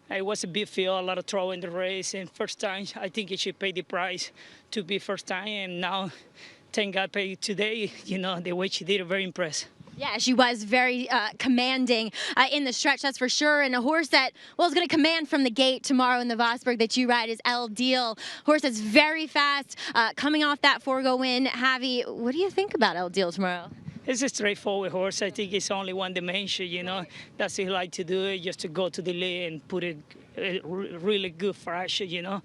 It was a big field, a lot of trouble in the race, and first time, I think it should pay the price to be first time, and now, thank God, pay today. You know, the way she did it, very impressed. Yeah, she was very commanding in the stretch, that's for sure. And a horse that, well, is going to command from the gate tomorrow in the Vosburg that you ride is El Deal. Horse that's very fast, coming off that 4-go win. Javi, what do you think about El Deal tomorrow? It's a straightforward horse. I think it's only one dimension, you know. That's what he like to do, just to go to the lead and put it really good fresh, you know.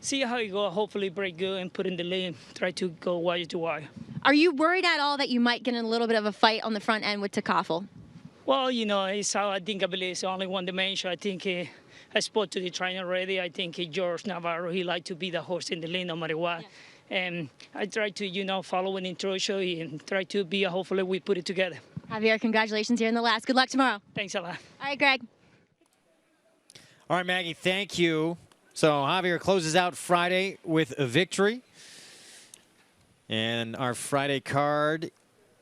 See how you go, hopefully break good and put in the lead, try to go wire to wire. Are you worried at all that you might get in a little bit of a fight on the front end with Takafel? Well, you know, it's how I believe it's only one dimension. I think I spoke to the trainer already. I think George Navarro, he like to be the horse in the lead no matter what. Yeah. And I try to, you know, follow an instruction and try to be, hopefully we put it together. Javier, congratulations here in the last. Good luck tomorrow. Thanks a lot. All right, Greg. All right, Maggie, thank you. So Javier closes out Friday with a victory. And our Friday card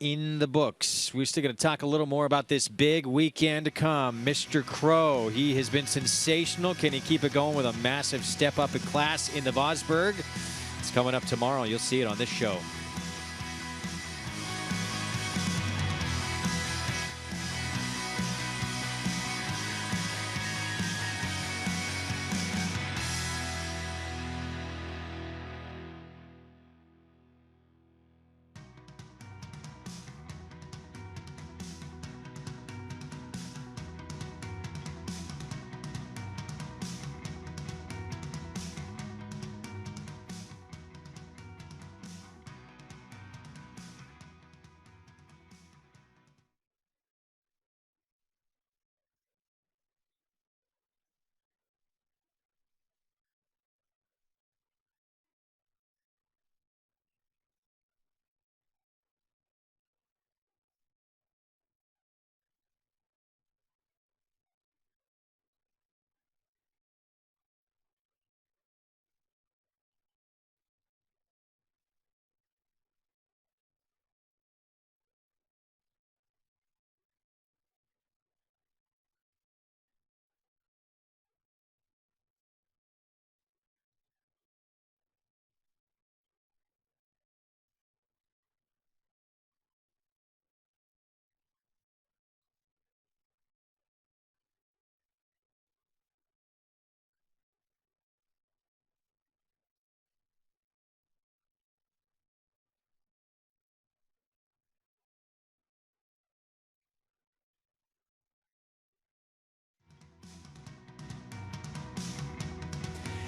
in the books. We're still going to talk a little more about this big weekend to come. Mr. Crow, he has been sensational. Can he keep it going with a massive step up in class in the Vosburg? It's coming up tomorrow. You'll see it on this show.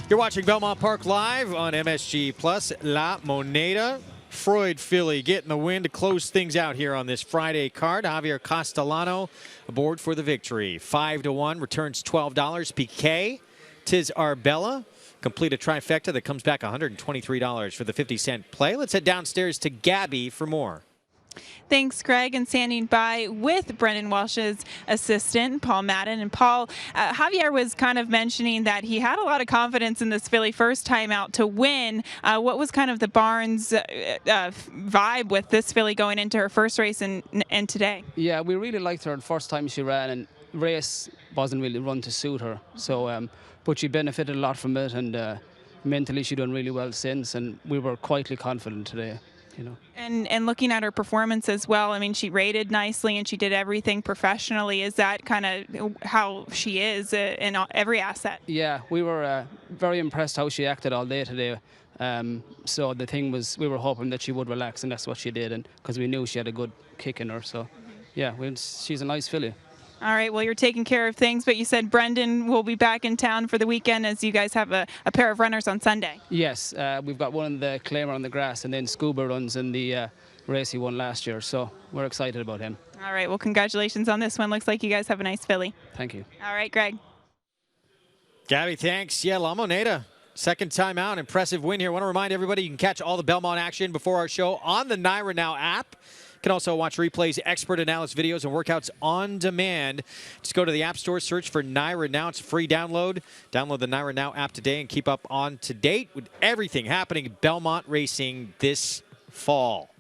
You're watching Belmont Park Live on MSG Plus. La Moneda. Freud filly getting the win to close things out here on this Friday card. Javier Castellano aboard for the victory. 5-1, returns $12. PK, Tis Arbella. Complete a trifecta that comes back $123 for the 50-cent play. Let's head downstairs to Gabby for more. Thanks, Greg, and standing by with Brendan Walsh's assistant, Paul Madden. And Paul, Javier was kind of mentioning that he had a lot of confidence in this filly first time out to win. What was kind of the Barnes vibe with this filly going into her first race and today? Yeah, we really liked her the first time she ran, and race wasn't really run to suit her. So, but she benefited a lot from it, and mentally she done really well since, and we were quietly confident today. You know. And looking at her performance as well, I mean, she rated nicely and she did everything professionally. Is that kind of how she is in every asset? Yeah, we were very impressed how she acted all day today. So the thing was, we were hoping that she would relax, and that's what she did, and because we knew she had a good kick in her. So, yeah, she's a nice filly. All right, well, you're taking care of things, but you said Brendan will be back in town for the weekend as you guys have a pair of runners on Sunday. Yes, we've got one in the Claimer on the grass, and then Scuba runs in the race he won last year, so we're excited about him. All right, well, congratulations on this one. Looks like you guys have a nice filly. Thank you. All right, Greg. Gabby, thanks. Yeah, La Moneda, second time out. Impressive win here. I want to remind everybody you can catch all the Belmont action before our show on the Naira Now app. You can also watch replays, expert analysis videos, and workouts on demand. Just go to the App Store, search for Naira Now. It's a free download. Download the Naira Now app today and keep up on to date with everything happening at Belmont Racing this fall.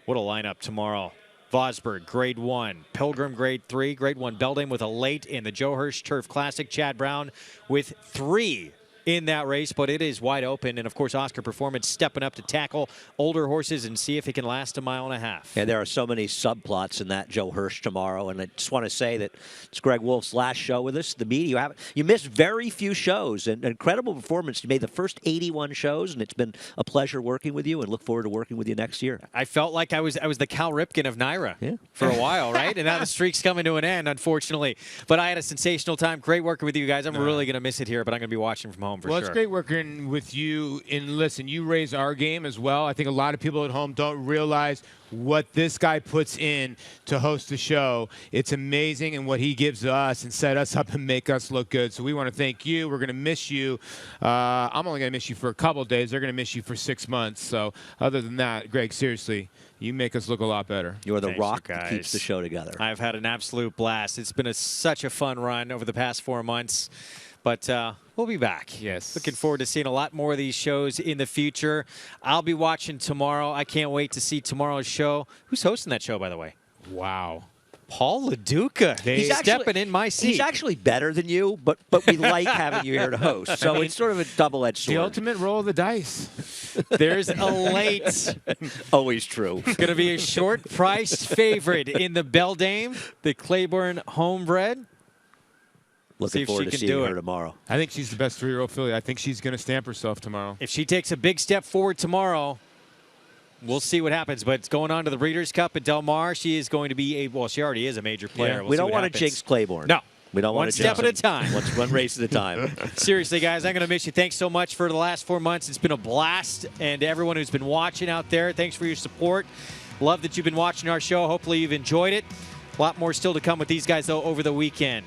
What a lineup tomorrow. Vosburg, Grade 1. Pilgrim, Grade 3. Grade 1, Beldame with a late in the Joe Hirsch Turf Classic. Chad Brown with 3 in that race, but it is wide open. And, of course, Oscar Performance stepping up to tackle older horses and see if he can last a mile and a half. Yeah, there are so many subplots in that Joe Hirsch tomorrow, and I just want to say that it's Greg Wolf's last show with us. The media, you missed very few shows, and incredible performance. You made the first 81 shows, and it's been a pleasure working with you, and look forward to working with you next year. I felt like I was the Cal Ripken of Naira for a while, right? And now the streak's coming to an end, unfortunately. But I had a sensational time. Great working with you guys. I'm really going to miss it here, but I'm going to be watching from home for sure. It's great working with you. And listen, you raise our game as well. I think a lot of people at home don't realize what this guy puts in to host the show. It's amazing, and what he gives to us and set us up and make us look good. So we want to thank you. We're going to miss you. I'm only going to miss you for a couple of days. They're going to miss you for 6 months. So other than that, Greg, seriously, you make us look a lot better. You are the rock that keeps the show together. I've had an absolute blast. It's been such a fun run over the past 4 months. But we'll be back. Yes. Looking forward to seeing a lot more of these shows in the future. I'll be watching tomorrow. I can't wait to see tomorrow's show. Who's hosting that show, by the way? Wow. Paul LaDuca. He's stepping in my seat. He's actually better than you, but we like having you here to host. So it's sort of a double-edged sword. The ultimate roll of the dice. There's a late. Always true. Going to be a short-priced favorite in the Beldame, the Claiborne Homebred. Looking forward to seeing her tomorrow. I think she's the best 3-year-old filly. I think she's going to stamp herself tomorrow. If she takes a big step forward tomorrow, we'll see what happens. But it's going on to the Breeders' Cup at Del Mar. She is going to be well, she already is a major player. Yeah. We'll we see don't what want to happens. jinx Claiborne. No. We don't want to One step at a time. One race at a time. Seriously, guys, I'm going to miss you. Thanks so much for the last 4 months. It's been a blast. And to everyone who's been watching out there, thanks for your support. Love that you've been watching our show. Hopefully you've enjoyed it. A lot more still to come with these guys, though, over the weekend.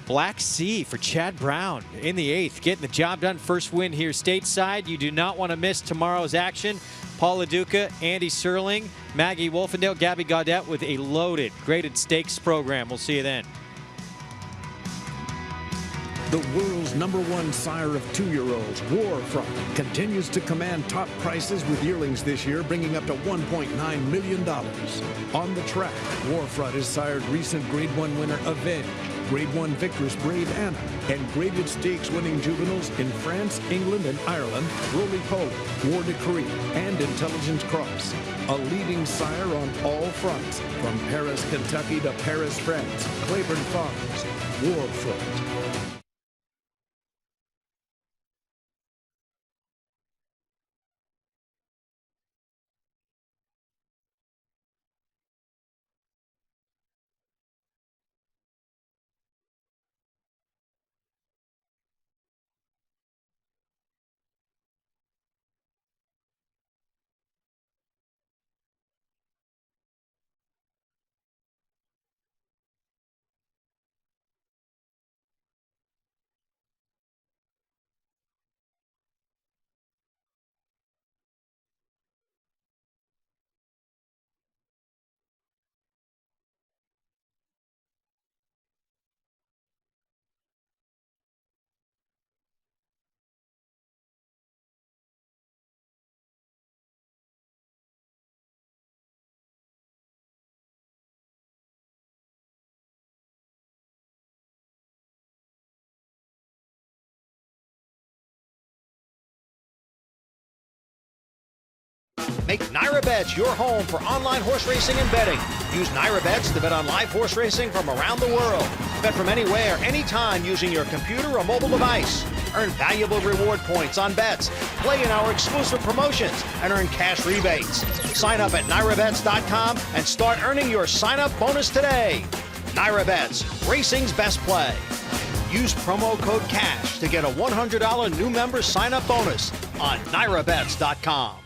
Black Sea for Chad Brown in the 8th, getting the job done. First win here stateside. You do not want to miss tomorrow's action. Paul LaDuca, Andy Serling, Maggie Wolfendale, Gabby Gaudette with a loaded graded stakes program. We'll see you then. The world's #1 sire of 2-year-olds, Warfront, continues to command top prices with yearlings this year, bringing up to $1.9 million. On the track, Warfront has sired recent Grade 1 winner Avenge, Grade 1 victors Brave Anna, and graded stakes winning juveniles in France, England, and Ireland, Roly Poly, War Decree, and Intelligence Cross. A leading sire on all fronts, from Paris, Kentucky to Paris, France. Claiborne Farms, Warfront. Make NyraBets your home for online horse racing and betting. Use NyraBets to bet on live horse racing from around the world. Bet from anywhere, anytime using your computer or mobile device. Earn valuable reward points on bets. Play in our exclusive promotions and earn cash rebates. Sign up at NyraBets.com and start earning your sign-up bonus today. NyraBets, racing's best play. Use promo code CASH to get a $100 new member sign-up bonus on NyraBets.com.